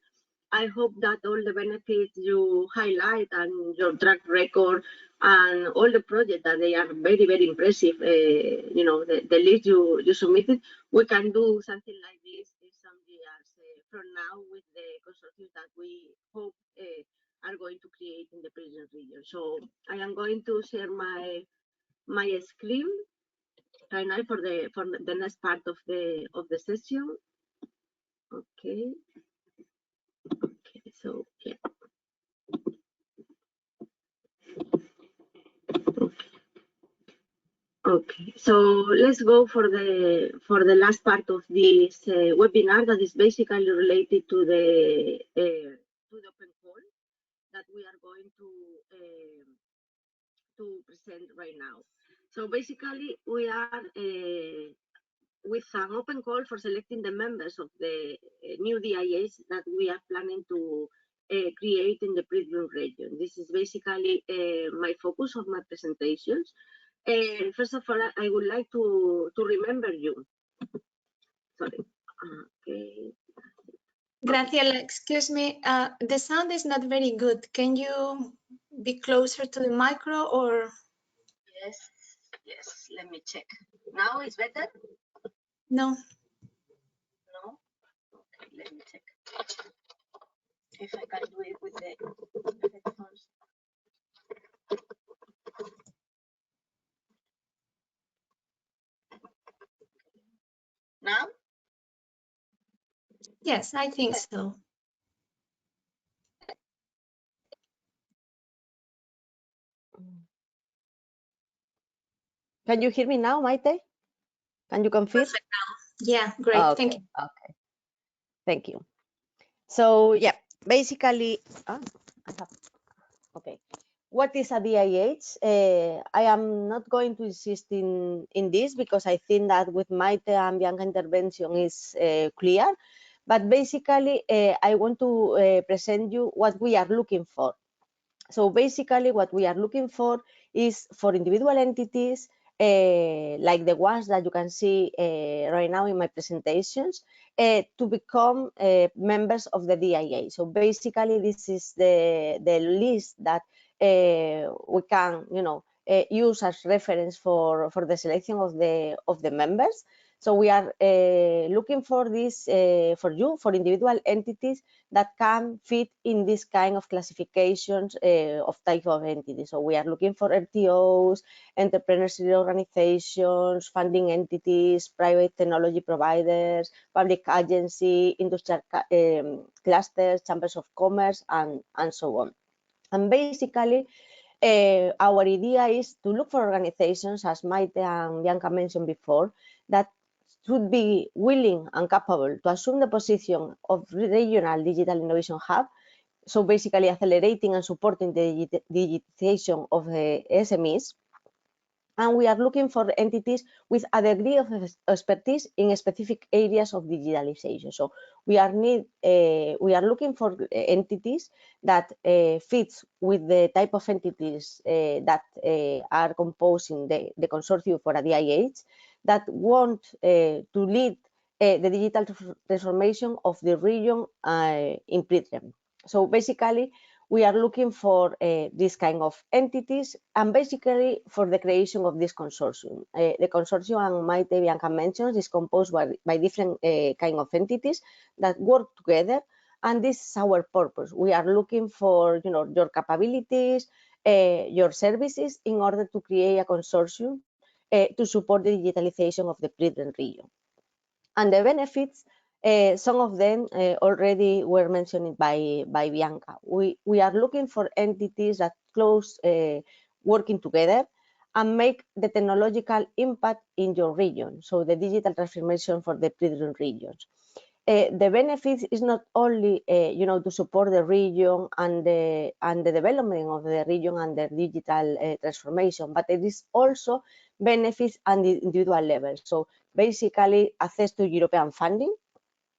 I hope that all the benefits you highlight and your track record and all the projects that they are very, very impressive. The list you submitted, we can do something like this in some years from now with the consortium that we hope are going to create in the Prizren region. So I am going to share my screen right now for the next part of the session. Okay. Okay. So yeah. Okay, so let's go for the last part of this webinar that is basically related to the open call that we are going to present right now. So basically, we are with an open call for selecting the members of the new DIH that we are planning to create in the Prizren region. This is basically my focus of my presentations. First of all, I would like to remember you. Sorry. Okay. Graciela, excuse me, the sound is not very good. Can you be closer to the micro or? Yes, let me check. Now it's better? No. No? Okay, let me check. If I can do it with the headphones. Now? Yes, I think so. Can you hear me now, Mayte? Can you confirm? Perfect now. Yeah, great. Okay, Thank you. okay. Thank you. So yeah, basically, okay. What is a DIH? I am not going to insist in this because I think that with Mayte and Bianca intervention is clear. But basically, I want to present you what we are looking for. So basically, what we are looking for is for individual entities like the ones that you can see right now in my presentations to become members of the DIH. So basically, this is the list that we can, use as reference for the selection of the members. So we are looking for this for individual entities that can fit in this kind of classifications of type of entities. So we are looking for RTOs, entrepreneurship organizations, funding entities, private technology providers, public agency, industrial clusters, chambers of commerce, and so on. And basically, our idea is to look for organizations, as Mayte and Bianca mentioned before, that should be willing and capable to assume the position of regional digital innovation hub. So basically accelerating and supporting the digitization of the SMEs. And we are looking for entities with a degree of expertise in specific areas of digitalization. So we are looking for entities that fits with the type of entities that are composing the consortium for a DIH that want to lead the digital transformation of the region in Prizren. So basically, we are looking for this kind of entities and basically for the creation of this consortium. The consortium, and Mayte, Bianca mentioned, is composed by different kind of entities that work together, and this is our purpose. We are looking for your capabilities, your services in order to create a consortium to support the digitalization of the Prizren region. And the benefits, some of them already were mentioned by Bianca. We are looking for entities that close working together and make the technological impact in your region. So the digital transformation for the Prizren regions. The benefits is not only to support the region and the development of the region and the digital transformation, but it is also benefits at the individual level. So basically access to European funding.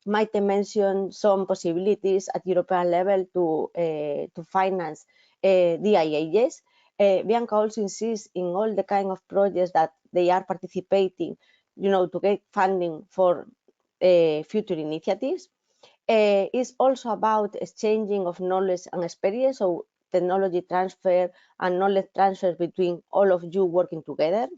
Mayte mentioned some possibilities at European level to finance DIHs. Bianca also insists in all the kind of projects that they are participating, to get funding for future initiatives. It's also about exchanging of knowledge and experience, so technology transfer and knowledge transfer between all of you working together,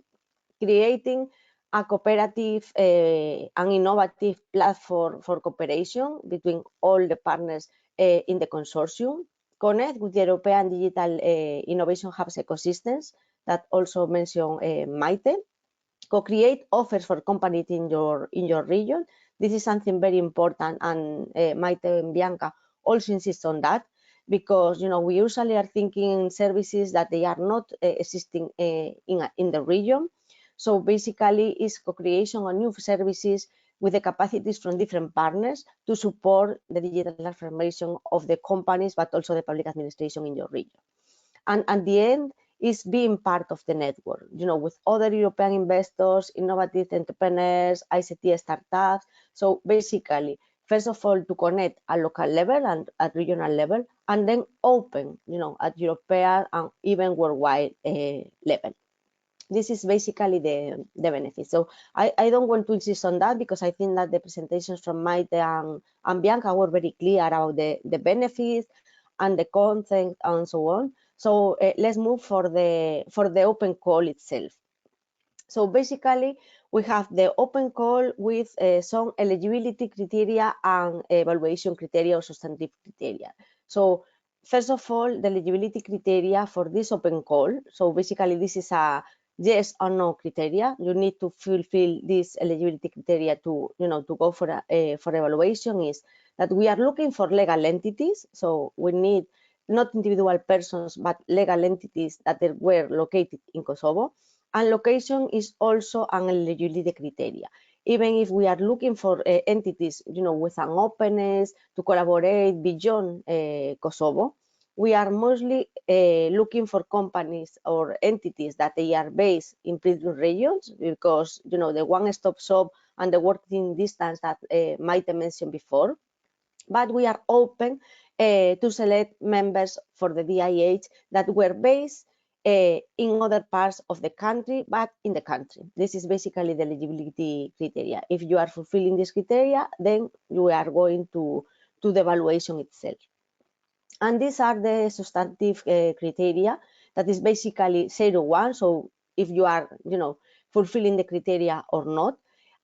creating a cooperative and innovative platform for cooperation between all the partners in the consortium, connect with the European Digital Innovation Hubs ecosystems that also mentioned Mayte, co-create offers for companies in your region. This is something very important, and Mayte and Bianca also insist on that, because we usually are thinking services that they are not existing in the region. So basically, it's co-creation of new services with the capacities from different partners to support the digital transformation of the companies, but also the public administration in your region. And at the end, is being part of the network, with other European investors, innovative entrepreneurs, ICT startups. So basically, first of all, to connect at local level and at regional level, and then open, at European and even worldwide level. This is basically the benefit. So I don't want to insist on that, because I think that the presentations from Mayte and Bianca were very clear about the benefits and the content and so on. So let's move for the open call itself. So basically, we have the open call with some eligibility criteria and evaluation criteria or substantive criteria. So first of all, the eligibility criteria for this open call. So basically, this is a yes or no criteria. You need to fulfill this eligibility criteria to go for evaluation. Is that we are looking for legal entities. So we need not individual persons, but legal entities that were located in Kosovo. And location is also an eligibility criteria. Even if we are looking for entities, with an openness to collaborate beyond Kosovo, we are mostly looking for companies or entities that they are based in Prizren regions, because the one-stop shop and the working distance that Mayte mentioned before. But we are open to select members for the DIH that were based in other parts of the country, but in the country. This is basically the eligibility criteria. If you are fulfilling this criteria, then you are going to the evaluation itself. And these are the substantive criteria that is basically 0-1. So if you are, fulfilling the criteria or not.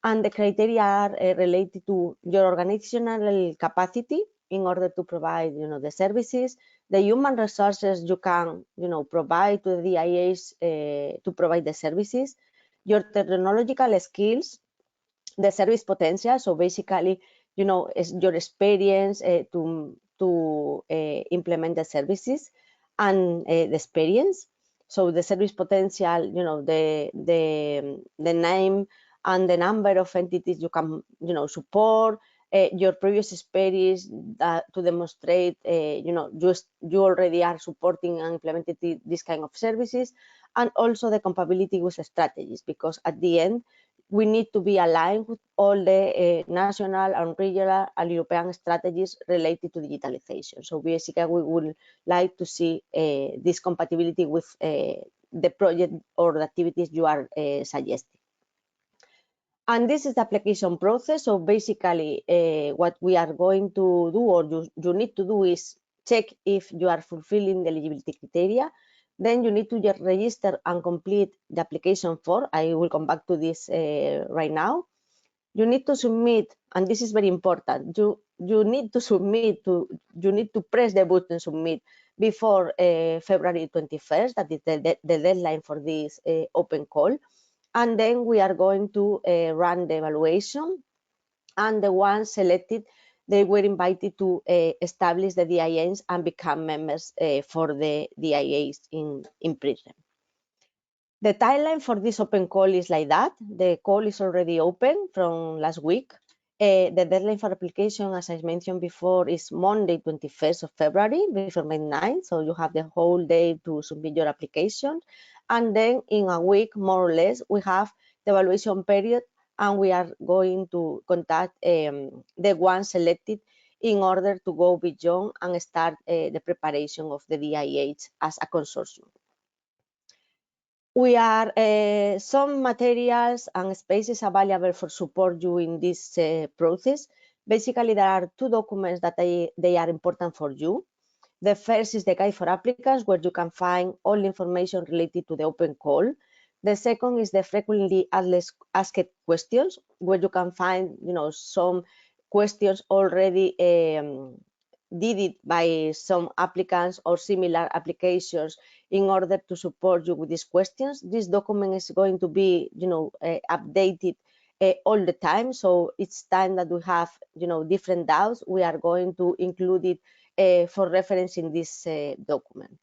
And the criteria are related to your organizational capacity in order to provide, the services, the human resources you can, provide to the DIH to provide the services, your technological skills, the service potential. So basically, your experience to implement the services, and the experience. So the service potential, the name and the number of entities you can, support, your previous experience to demonstrate, you already are supporting and implementing this kind of services, and also the compatibility with strategies, because at the end, we need to be aligned with all the national and regional and European strategies related to digitalization. So basically, we would like to see this compatibility with the project or the activities you are suggesting. And this is the application process. So basically, what we are going to do, or you need to do, is check if you are fulfilling the eligibility criteria. Then you need to just register and complete the application form. I will come back to this right now. You need to submit, and this is very important. You need to submit. You need to press the button submit before February 21st. That is the deadline for this open call. And then we are going to run the evaluation, and the ones selected, they were invited to establish the DIHs and become members for the DIHs in Prizren. The timeline for this open call is like that. The call is already open from last week. The deadline for application, as I mentioned before, is Monday, 21st of February, before midnight. So you have the whole day to submit your application. And then in a week, more or less, we have the evaluation period, and we are going to contact the ones selected in order to go beyond and start the preparation of the DIH as a consortium. We are some materials and spaces available for support you in this process. Basically, there are two documents that they are important for you. The first is the guide for applicants, where you can find all information related to the open call, The second is the frequently asked questions, where you can find, some questions already did it by some applicants or similar applications in order to support you with these questions. This document is going to be, updated all the time. So each time that we have, different doubts, we are going to include it for reference in this document.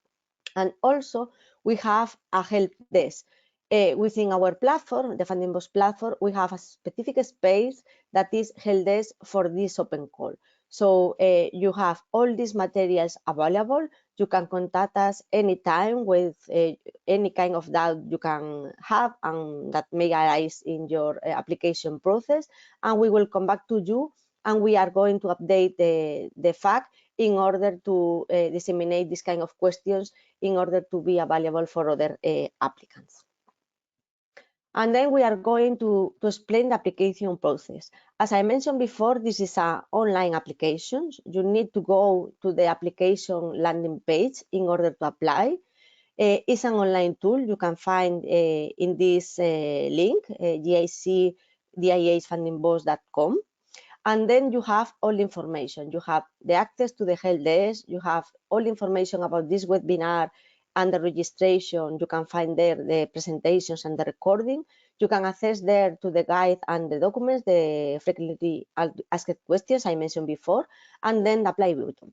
And also we have a help desk. Within our platform, the FundingBox platform, we have a specific space that is help desk for this open call. So you have all these materials available. You can contact us anytime with any kind of doubt you can have and that may arise in your application process, and we will come back to you, and we are going to update the fact in order to disseminate this kind of questions in order to be available for other applicants. And then we are going to explain the application process. As I mentioned before, this is an online application. You need to go to the application landing page in order to apply. It's an online tool you can find in this link, GIZ fundingbox.com. And then you have all information. You have the access to the help desk. You have all information about this webinar and the registration. You can find there the presentations and the recording. You can access there to the guide and the documents, the frequently asked questions I mentioned before, and then the apply button.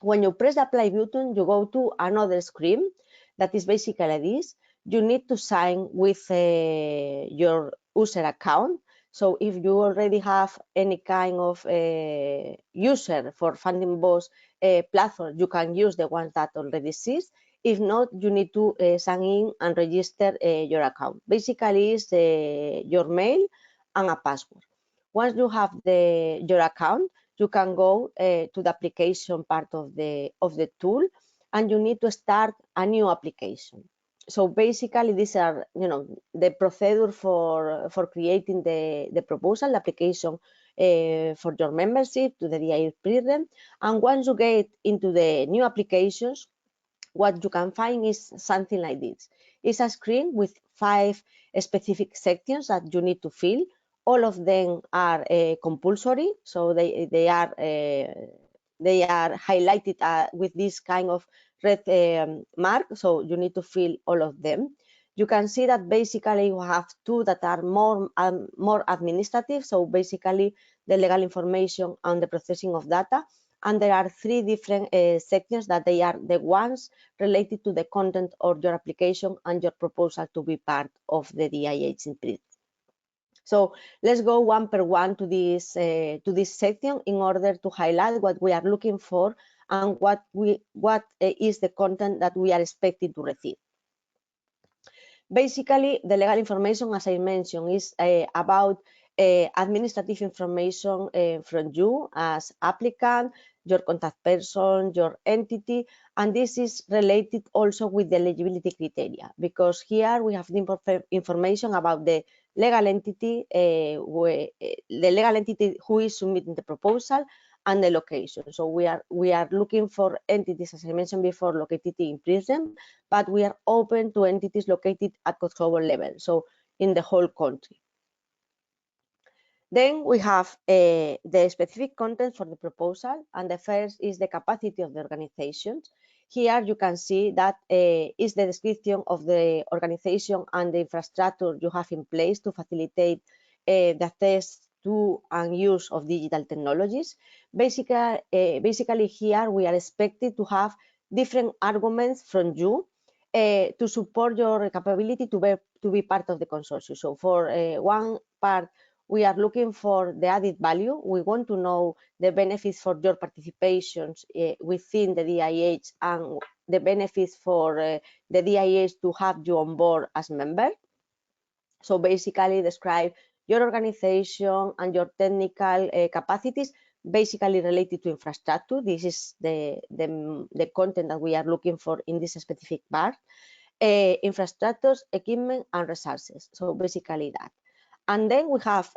When you press the apply button, you go to another screen that is basically this. You need to sign with your user account. So if you already have any kind of user for FundingBox platform, you can use the ones that already exist. If not, you need to sign in and register your account. Basically, it's your mail and a password. Once you have your account, you can go to the application part of the tool, and you need to start a new application. So basically, these are, the procedure for creating the proposal, the application for your membership to the DIH Prizren. And once you get into the new applications, what you can find is something like this. It's a screen with 5 specific sections that you need to fill. All of them are compulsory, so they are highlighted with this kind of red mark, so you need to fill all of them. You can see that basically you have 2 that are more administrative, so basically the legal information and the processing of data. And there are 3 different sections that they are the ones related to the content of your application and your proposal to be part of the DIH in Prizren. So let's go one per one to this section in order to highlight what we are looking for and what is the content that we are expecting to receive. Basically, the legal information, as I mentioned, is about administrative information from you as applicant, your contact person, your entity, and this is related also with the eligibility criteria, because here we have the information about the legal entity, who is submitting the proposal, and the location. So we are looking for entities, as I mentioned before, located in Prizren, but we are open to entities located at Kosovo level, so in the whole country. Then we have the specific content for the proposal, and the first is the capacity of the organizations. Here you can see that is the description of the organization and the infrastructure you have in place to facilitate the access to and use of digital technologies. Basically here we are expected to have different arguments from you to support your capability to be part of the consortium. So for one part, we are looking for the added value. We want to know the benefits for your participations within the DIH and the benefits for the DIH to have you on board as member. So basically describe your organization and your technical capacities, basically related to infrastructure. This is the content that we are looking for in this specific part. Infrastructures, equipment, and resources. So basically that. And then we have,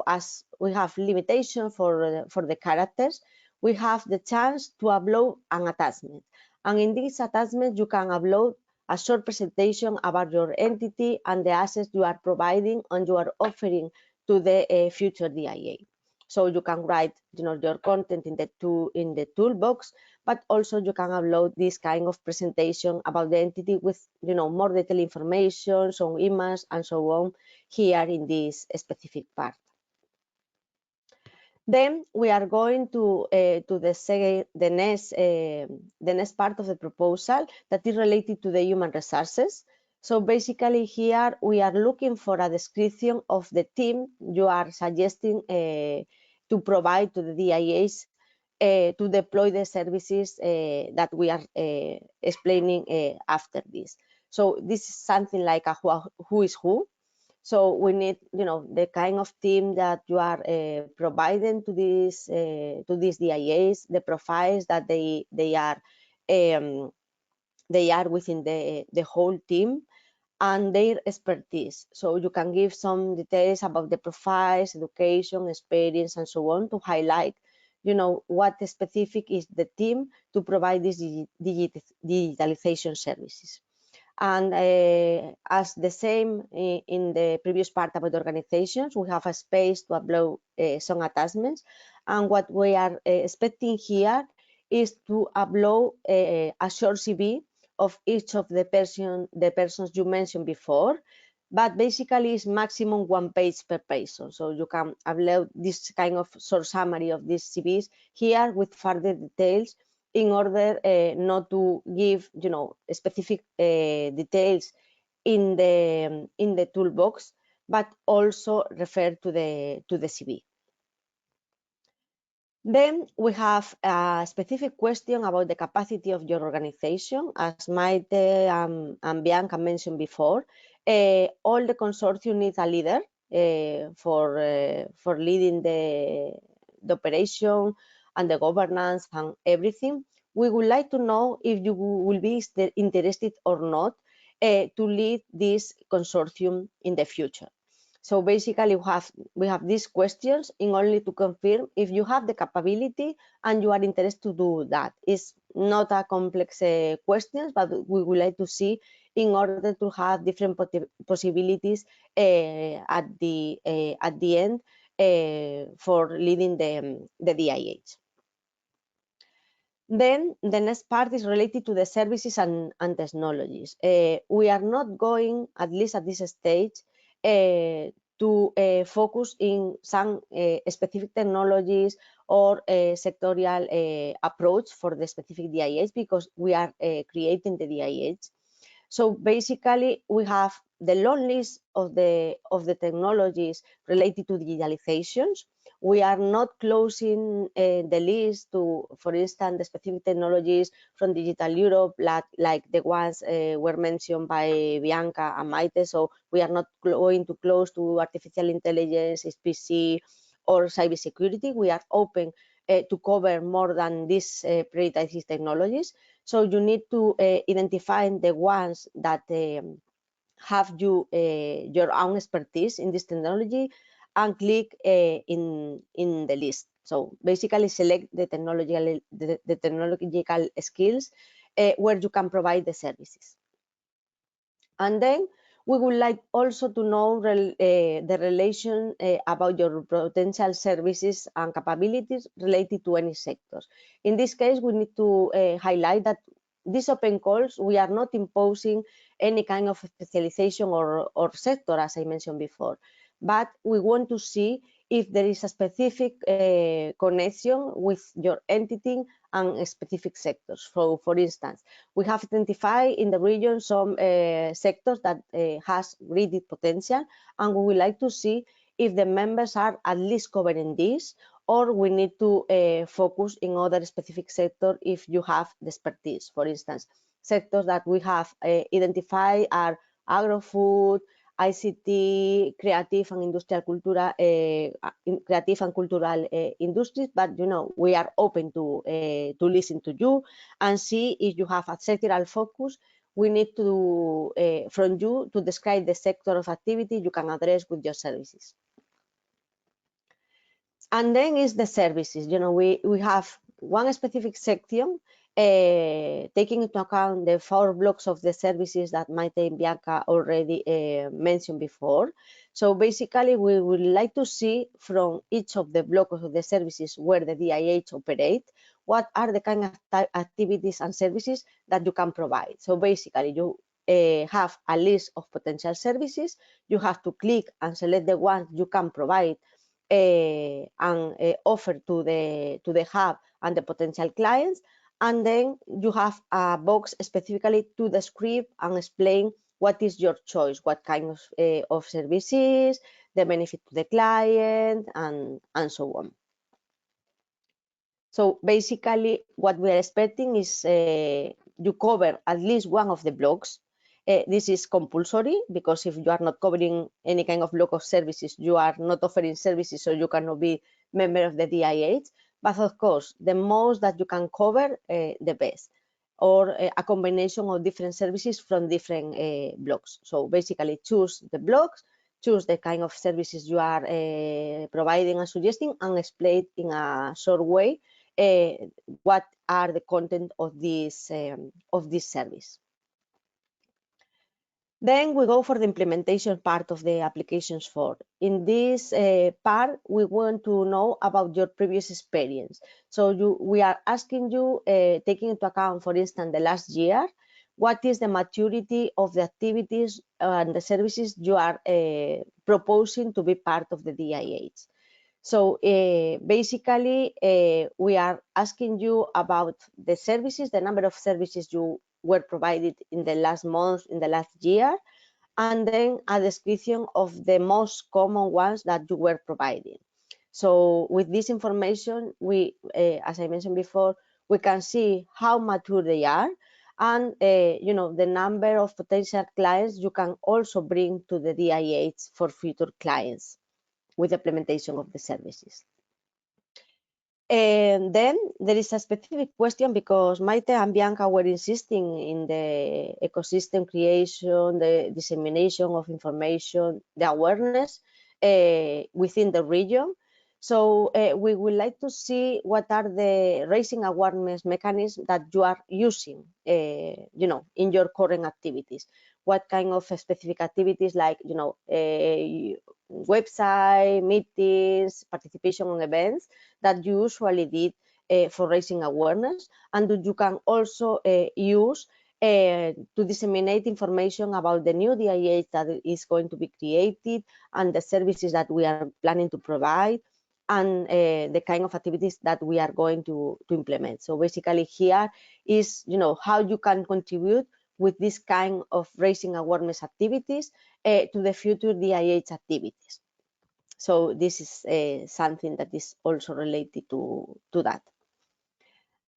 as we have limitation for the characters, we have the chance to upload an attachment. And in this attachment, you can upload a short presentation about your entity and the assets you are providing and you are offering to the future DIA. So you can write, your content in the toolbox, but also you can upload this kind of presentation about the entity with, more detailed information, some images and so on here in this specific part. Then we are going to the next part of the proposal that is related to the human resources. So basically here we are looking for a description of the team you are suggesting to provide to the DIH to deploy the services that we are explaining after this. So this is something like a who is who. So we need, the kind of team that you are providing to these DIAs, the profiles that they are within the whole team, and their expertise. So you can give some details about the profiles, education, experience, and so on to highlight, what specific is the team to provide these digitalization services. And as the same in the previous part about organizations, we have a space to upload some attachments. And what we are expecting here is to upload a short CV of each of the persons you mentioned before, but basically it's maximum 1 page per person. So you can upload this kind of short summary of these CVs here with further details in order not to give, specific details in the toolbox, but also refer to the CV. Then we have a specific question about the capacity of your organization. As Mayte and Bianca mentioned before, all the consortium needs a leader for leading the operation and the governance and everything. We would like to know if you will be interested or not to lead this consortium in the future. So basically we have these questions in order to confirm if you have the capability and you are interested to do that. It's not a complex question, but we would like to see in order to have different possibilities at the end for leading the DIH. Then the next part is related to the services and technologies. We are not going, at least at this stage, to focus in some specific technologies or sectorial approach for the specific DIH because we are creating the DIH. So basically, we have the long list of the technologies related to digitalizations. We are not closing the list to, for instance, the specific technologies from Digital Europe, like the ones were mentioned by Bianca and Mayte. So we are not going to close to artificial intelligence, HPC, or cybersecurity. We are open to cover more than these prioritized technologies. So you need to identify the ones that have your own expertise in this technology and click in the list. So basically select the technological skills where you can provide the services. And then we would like also to know the relation about your potential services and capabilities related to any sectors. In this case, we need to highlight that these open calls, we are not imposing any kind of specialization or sector, as I mentioned before, but we want to see if there is a specific connection with your entity and specific sectors. So, for instance, we have identified in the region some sectors that has great potential, and we would like to see if the members are at least covering this, or we need to focus in other specific sector if you have the expertise. For instance, sectors that we have identified are agro-food, ICT, creative and industrial cultural, creative and cultural industries, but we are open to listen to you and see if you have a sectoral focus. We need to from you to describe the sector of activity you can address with your services. And then is the services. We have one specific section taking into account the 4 blocks of the services that Mayte and Bianca already mentioned before. So basically, we would like to see from each of the blocks of the services where the DIH operate, what are the kind of activities and services that you can provide. So basically, you have a list of potential services. You have to click and select the ones you can provide and offer to the hub and the potential clients. And then you have a box specifically to describe and explain what is your choice, what kind of services, the benefit to the client, and so on. So basically, what we are expecting is you cover at least one of the blocks. This is compulsory, because if you are not covering any kind of block of services, you are not offering services, so you cannot be member of the DIH. But of course, the most that you can cover, the best, or a combination of different services from different blocks. So basically, choose the blocks, choose the kind of services you are providing and suggesting, and explain in a short way what are the content of this service. Then we go for the implementation part of the applications form. In this part, we want to know about your previous experience. So we are asking you, taking into account, for instance, the last year, what is the maturity of the activities and the services you are proposing to be part of the DIH. So basically, we are asking you about the services, the number of services you were provided in the last month, in the last year, and then a description of the most common ones that you were providing. So with this information, we, as I mentioned before, we can see how mature they are, and the number of potential clients you can also bring to the DIH for future clients with the implementation of the services. And then there is a specific question, because Mayte and Bianca were insisting in the ecosystem creation, the dissemination of information, the awareness within the region. So we would like to see what are the raising awareness mechanisms that you are using, in your current activities. What kind of specific activities, like, website, meetings, participation on events that you usually did for raising awareness, and that you can also use to disseminate information about the new DIH that is going to be created, and the services that we are planning to provide, and the kind of activities that we are going to implement. So basically here is, how you can contribute with this kind of raising awareness activities to the future DIH activities. So this is something that is also related to that.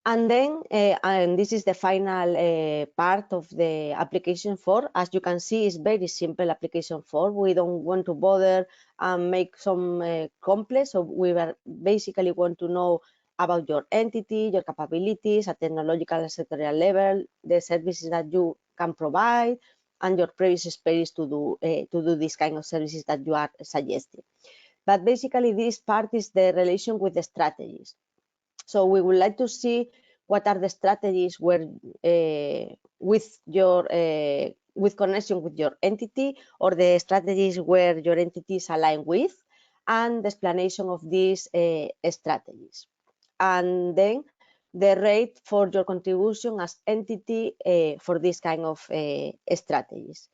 And then, and this is the final part of the application form. As you can see, it's very simple application form. We don't want to bother and make some complex. So we basically want to know about your entity, your capabilities at technological and sectorial level, the services that you can provide, and your previous experience to do this kind of services that you are suggesting. But basically, this part is the relation with the strategies. So we would like to see what are the strategies where with connection with your entity, or the strategies where your entity is aligned with, and the explanation of these strategies. And then the rate for your contribution as entity for this kind of strategies.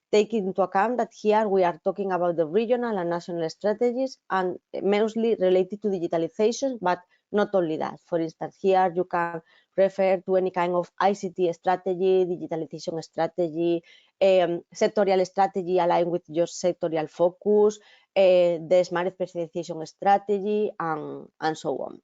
Take into account that here we are talking about the regional and national strategies, and mostly related to digitalization, but not only that. For instance, here you can refer to any kind of ICT strategy, digitalization strategy, sectorial strategy aligned with your sectorial focus, the smart specialization strategy, and so on.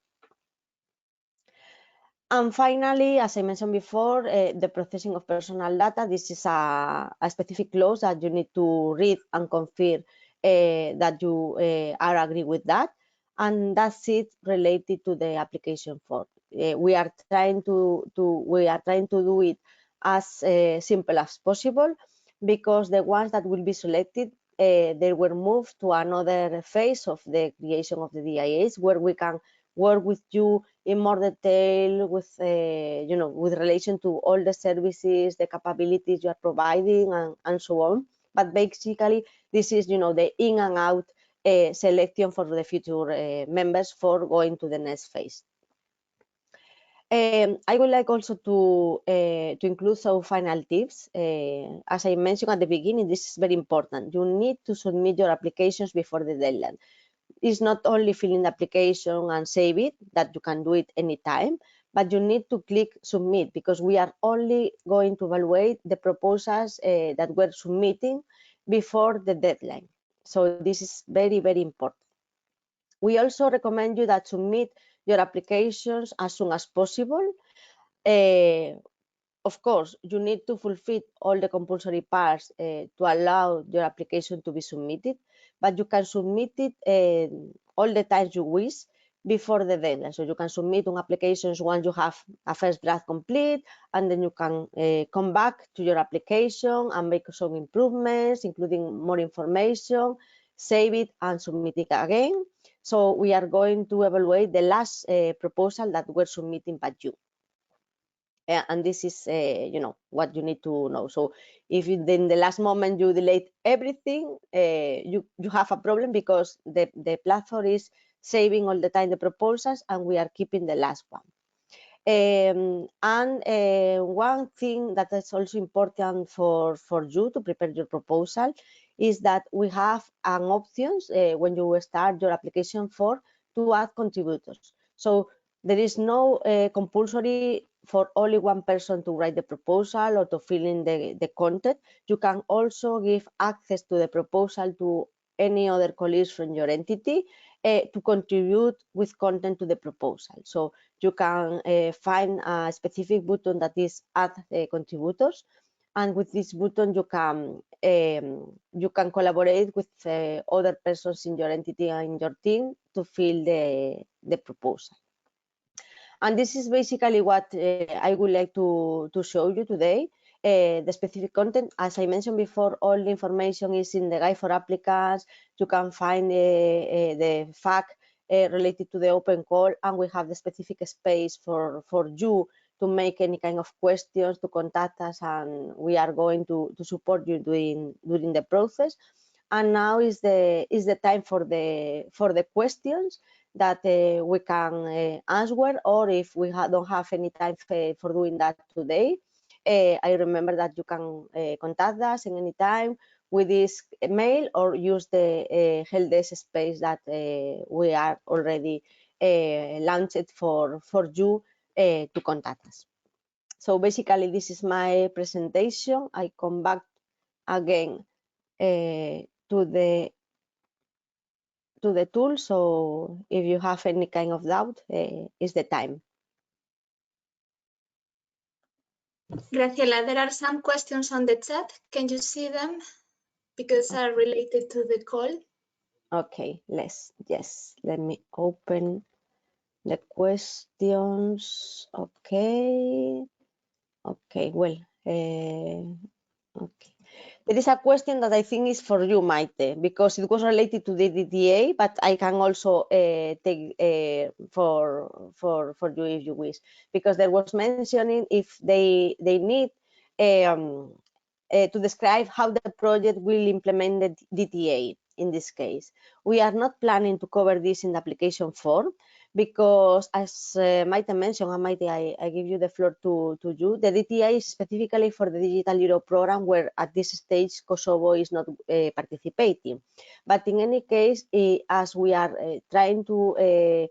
And finally, as I mentioned before, the processing of personal data. This is a specific clause that you need to read and confirm that you are agree with that. And that's it related to the application form. We are trying to do it as simple as possible, because the ones that will be selected, they will move to another phase of the creation of the DIH, where we can work with you in more detail with, with relation to all the services, the capabilities you are providing, and so on. But basically, this is, the in and out selection for the future members for going to the next phase. I would like also to include some final tips. As I mentioned at the beginning, this is very important. You need to submit your applications before the deadline. It's not only filling the application and save it, that you can do it anytime, but you need to click submit, because we are only going to evaluate the proposals that were submitting before the deadline. So this is very, very important. We also recommend you that submit your applications as soon as possible. Of course, you need to fulfill all the compulsory parts to allow your application to be submitted, but you can submit it all the times you wish before the deadline. So you can submit on applications once you have a first draft complete, and then you can come back to your application and make some improvements, including more information, save it and submit it again. So we are going to evaluate the last proposal that we're submitting by you. And this is, what you need to know. So if in the last moment you delete everything, you have a problem, because the platform is saving all the time the proposals, and we are keeping the last one. One thing that is also important for you to prepare your proposal is that we have an option when you start your application form to add contributors. So there is no compulsory for only one person to write the proposal or to fill in the content. You can also give access to the proposal to any other colleagues from your entity to contribute with content to the proposal. So you can find a specific button that is add contributors, and with this button you can collaborate with other persons in your entity and in your team to fill the proposal. And this is basically what I would like to show you today. The specific content, as I mentioned before, all the information is in the guide for applicants. You can find the fact related to the open call, and we have the specific space for you to make any kind of questions, to contact us, and we are going to support you during the process. And now is the time for the questions that we can answer, or if we don't have any time for doing that today, I remember that you can contact us in any time with this mail, or use the help desk space that we are already launched for you to contact us. So basically, this is my presentation. I come back again to the tool. So if you have any kind of doubt, is the time. Graciela, there are some questions on the chat. Can you see them? Because are related to the call. Okay, let me open the questions. Okay, well, okay. There is a question that I think is for you, Mayte, because it was related to the DTA, but I can also take for you if you wish, because there was mentioning if they need to describe how the project will implement the DTA. In this case, we are not planning to cover this in the application form, because as Mayte mentioned, and Mayte, I give you the floor to you. The DTA is specifically for the Digital Euro program, where at this stage Kosovo is not participating. But in any case, as we are trying to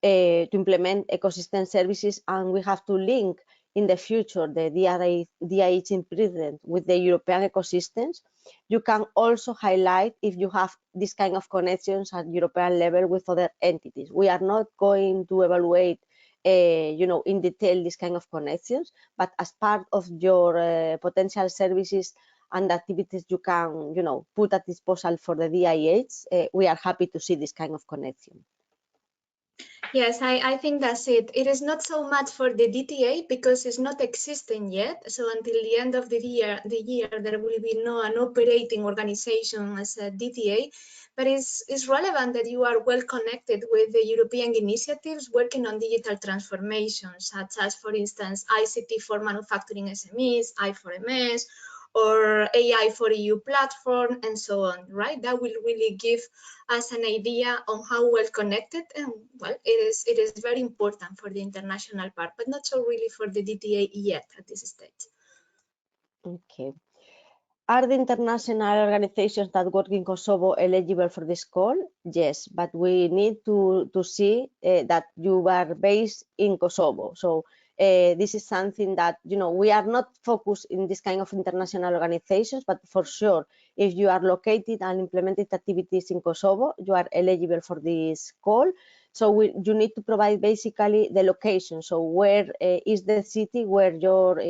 implement ecosystem services, and we have to link in the future the DIH in Prizren with the European ecosystems, you can also highlight if you have this kind of connections at European level with other entities. We are not going to evaluate in detail this kind of connections, but as part of your potential services and activities you can put at disposal for the DIH, we are happy to see this kind of connection. Yes, I think that's it. It is not so much for the DTA because it's not existing yet. So until the end of the year, there will be an operating organization as a DTA. But it's relevant that you are well connected with the European initiatives working on digital transformation, such as, for instance, ICT for manufacturing SMEs, I4MS, or AI for EU platform, and so on, right? That will really give us an idea on how well connected, and well, it is very important for the international part, but not so really for the DTA yet at this stage. Okay. Are the international organizations that work in Kosovo eligible for this call? Yes, but we need to see that you are based in Kosovo. So this is something that, we are not focused in this kind of international organizations, but for sure, if you are located and implemented activities in Kosovo, you are eligible for this call. So you need to provide basically the location. So where is the city where your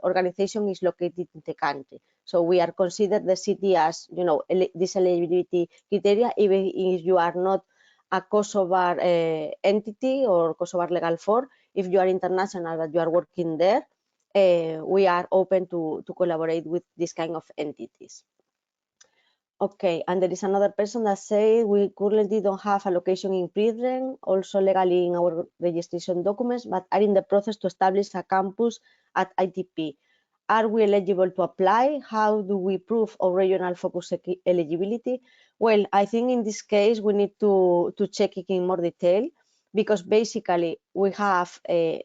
organization is located in the country. So we are considered the city as, this eligibility criteria, even if you are not a Kosovar entity or Kosovar legal form. If you are international but you are working there, we are open to collaborate with this kind of entities. Okay, and there is another person that says we currently don't have a location in Prizren, also legally in our registration documents, but are in the process to establish a campus at ITP. Are we eligible to apply? How do we prove our regional focus eligibility? Well, I think in this case we need to check it in more detail, because basically we have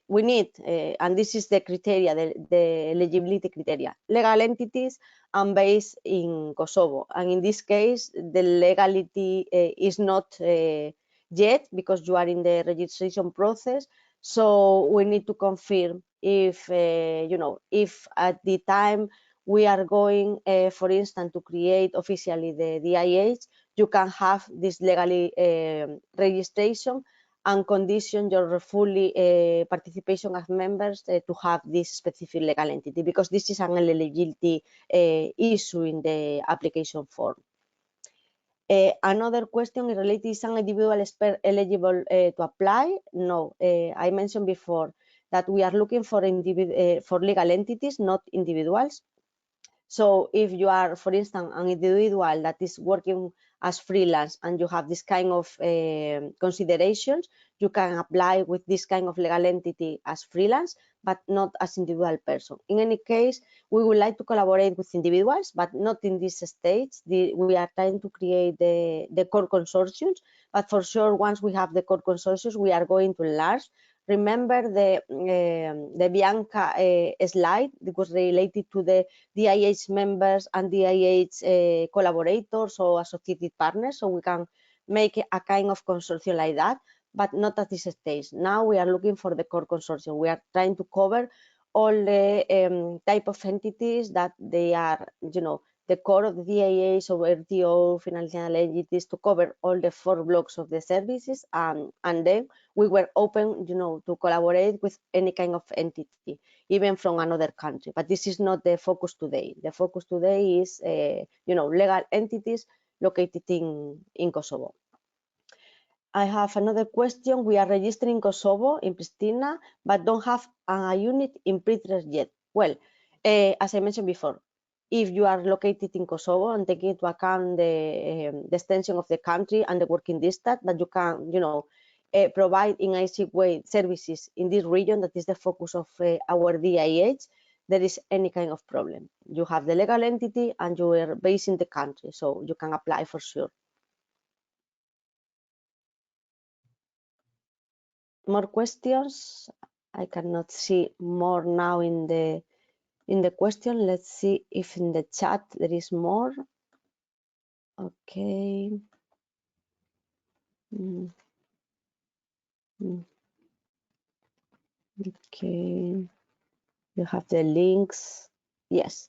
we need and this is the criteria, the eligibility criteria, legal entities and based in Kosovo. And in this case, the legality is not yet, because you are in the registration process. So we need to confirm if, if at the time we are going, for instance, to create officially the DIH, you can have this legally registration and condition your fully participation as members to have this specific legal entity, because this is an eligibility issue in the application form. Another question is related: is an individual eligible to apply? No, I mentioned before that we are looking for legal entities, not individuals. So if you are, for instance, an individual that is working as freelance and you have this kind of considerations, you can apply with this kind of legal entity as freelance, but not as individual person. In any case, we would like to collaborate with individuals, but not in this stage. We are trying to create the core consortiums, but for sure, once we have the core consortiums, we are going to enlarge. Remember the Bianca slide that was related to the DIH members and DIH collaborators or associated partners, so we can make a kind of consortium like that, but not at this stage. Now we are looking for the core consortium. We are trying to cover all the type of entities that they are, the core of the DIH or RTO, financial entities, to cover all the 4 blocks of the services, and then we were open, to collaborate with any kind of entity, even from another country. But this is not the focus today. The focus today is, legal entities located in Kosovo. I have another question. We are registered in Kosovo, in Pristina, but don't have a unit in Prizren yet. Well, as I mentioned before, if you are located in Kosovo and taking into account the extension of the country and the working distance, but you can, provide in a safe way services in this region that is the focus of our DIH, there is any kind of problem. You have the legal entity and you are based in the country, so you can apply for sure. More questions? I cannot see more now in the question. Let's see if in the chat there is more. Okay. Okay. You have the links. Yes.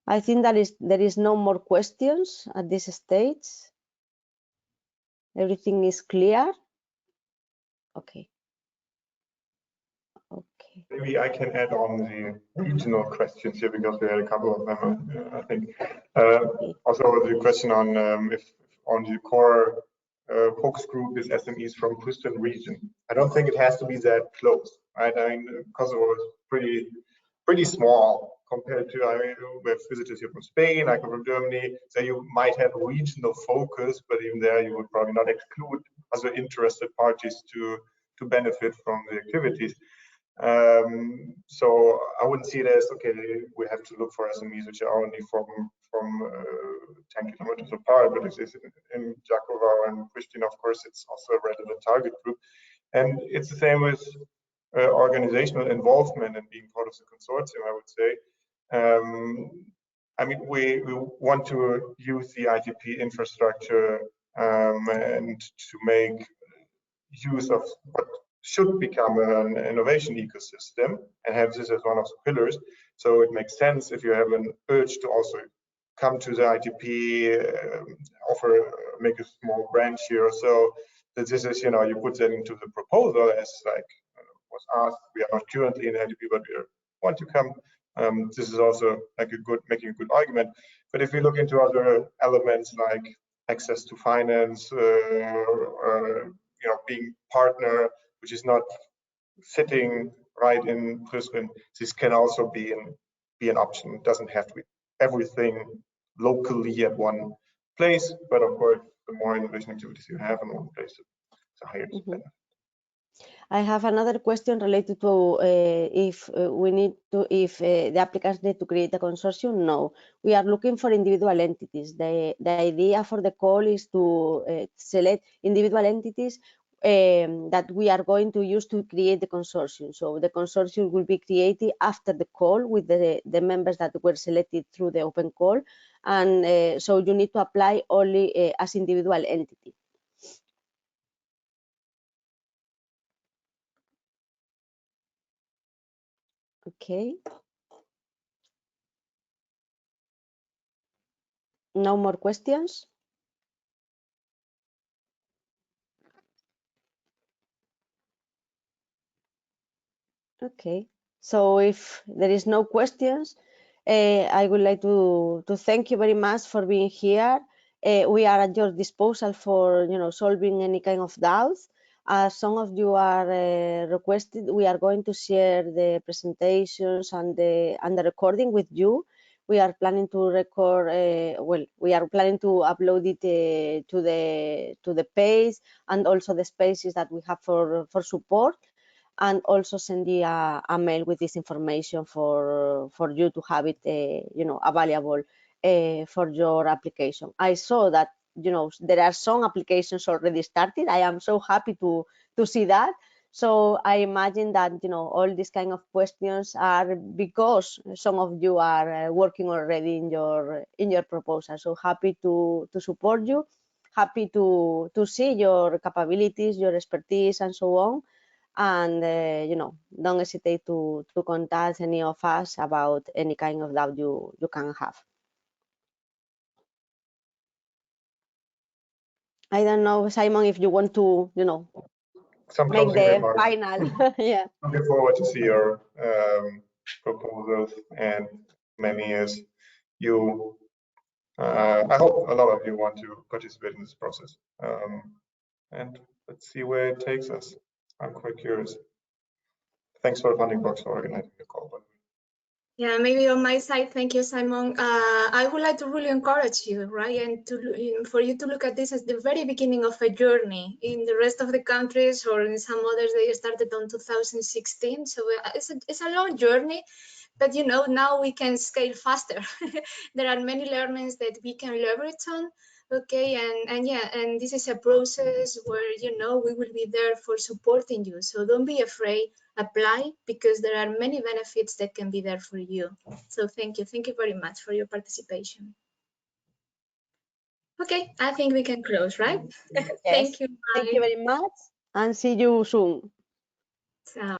I think that there is no more questions at this stage. Everything is clear. Okay. Okay. Maybe I can add on the regional questions here, because we had a couple of them, I think. Also the question on if on the core focus group is SMEs from Prizren region. I don't think it has to be that close, right? I mean, Kosovo is pretty small compared to, I mean, we have visitors here from Spain, I come from Germany, so you might have a regional focus, but even there you would probably not exclude other interested parties to benefit from the activities. So I wouldn't see it as, okay, we have to look for SMEs which are only from 10 kilometers apart, but if it's in Đakovo and Pristina, of course, it's also a relevant target group. And it's the same with organizational involvement and being part of the consortium, I would say. I mean, we want to use the ITP infrastructure and to make use of what should become an innovation ecosystem and have this as one of the pillars. So it makes sense if you have an urge to also come to the ITP, make a small branch here or so, that this is, you know, you put that into the proposal as like was asked. We are not currently in ITP, but we want to come. This is also like making a good argument. But if we look into other elements like access to finance, or you know, being partner, which is not sitting right in Prizren, this can also be an option. It doesn't have to be everything locally at one place, but of course, the more innovation activities you have in one place, the higher the benefit. I have another question related to if the applicants need to create a consortium. No, we are looking for individual entities. The idea for the call is to select individual entities that we are going to use to create the consortium. So the consortium will be created after the call with the members that were selected through the open call. And so you need to apply only as individual entity. Okay. No more questions? Okay. So if there is no questions, I would like to thank you very much for being here. We are at your disposal for solving any kind of doubts. As some of you are requested, we are going to share the presentations and the recording with you. We are planning to record. We are planning to upload it to the page and also the spaces that we have for support, and also send you a mail with this information for you to have it available for your application. I saw that there are some applications already started. I am so happy to see that. So I imagine that all these kind of questions are because some of you are working already in your proposal. So happy to support you, happy to see your capabilities, your expertise, and so on. And don't hesitate to contact any of us about any kind of doubt you can have. I don't know, Simon, if you want to make the final. Yeah. Looking forward to see your proposals, and many as you. I hope a lot of you want to participate in this process, and let's see where it takes us. I'm quite curious. Thanks for FundingBox for organizing the call. Yeah, maybe on my side, thank you, Simon. I would like to really encourage you, right, and for you to look at this as the very beginning of a journey. In the rest of the countries or in some others, they started on 2016, so it's a long journey. But now we can scale faster. There are many learnings that we can leverage on. Okay, and this is a process where we will be there for supporting you. So don't be afraid, apply, because there are many benefits that can be there for you. So thank you very much for your participation. Okay, I think we can close, right? Yes. Thank you. Bye. Thank you very much, and see you soon. So.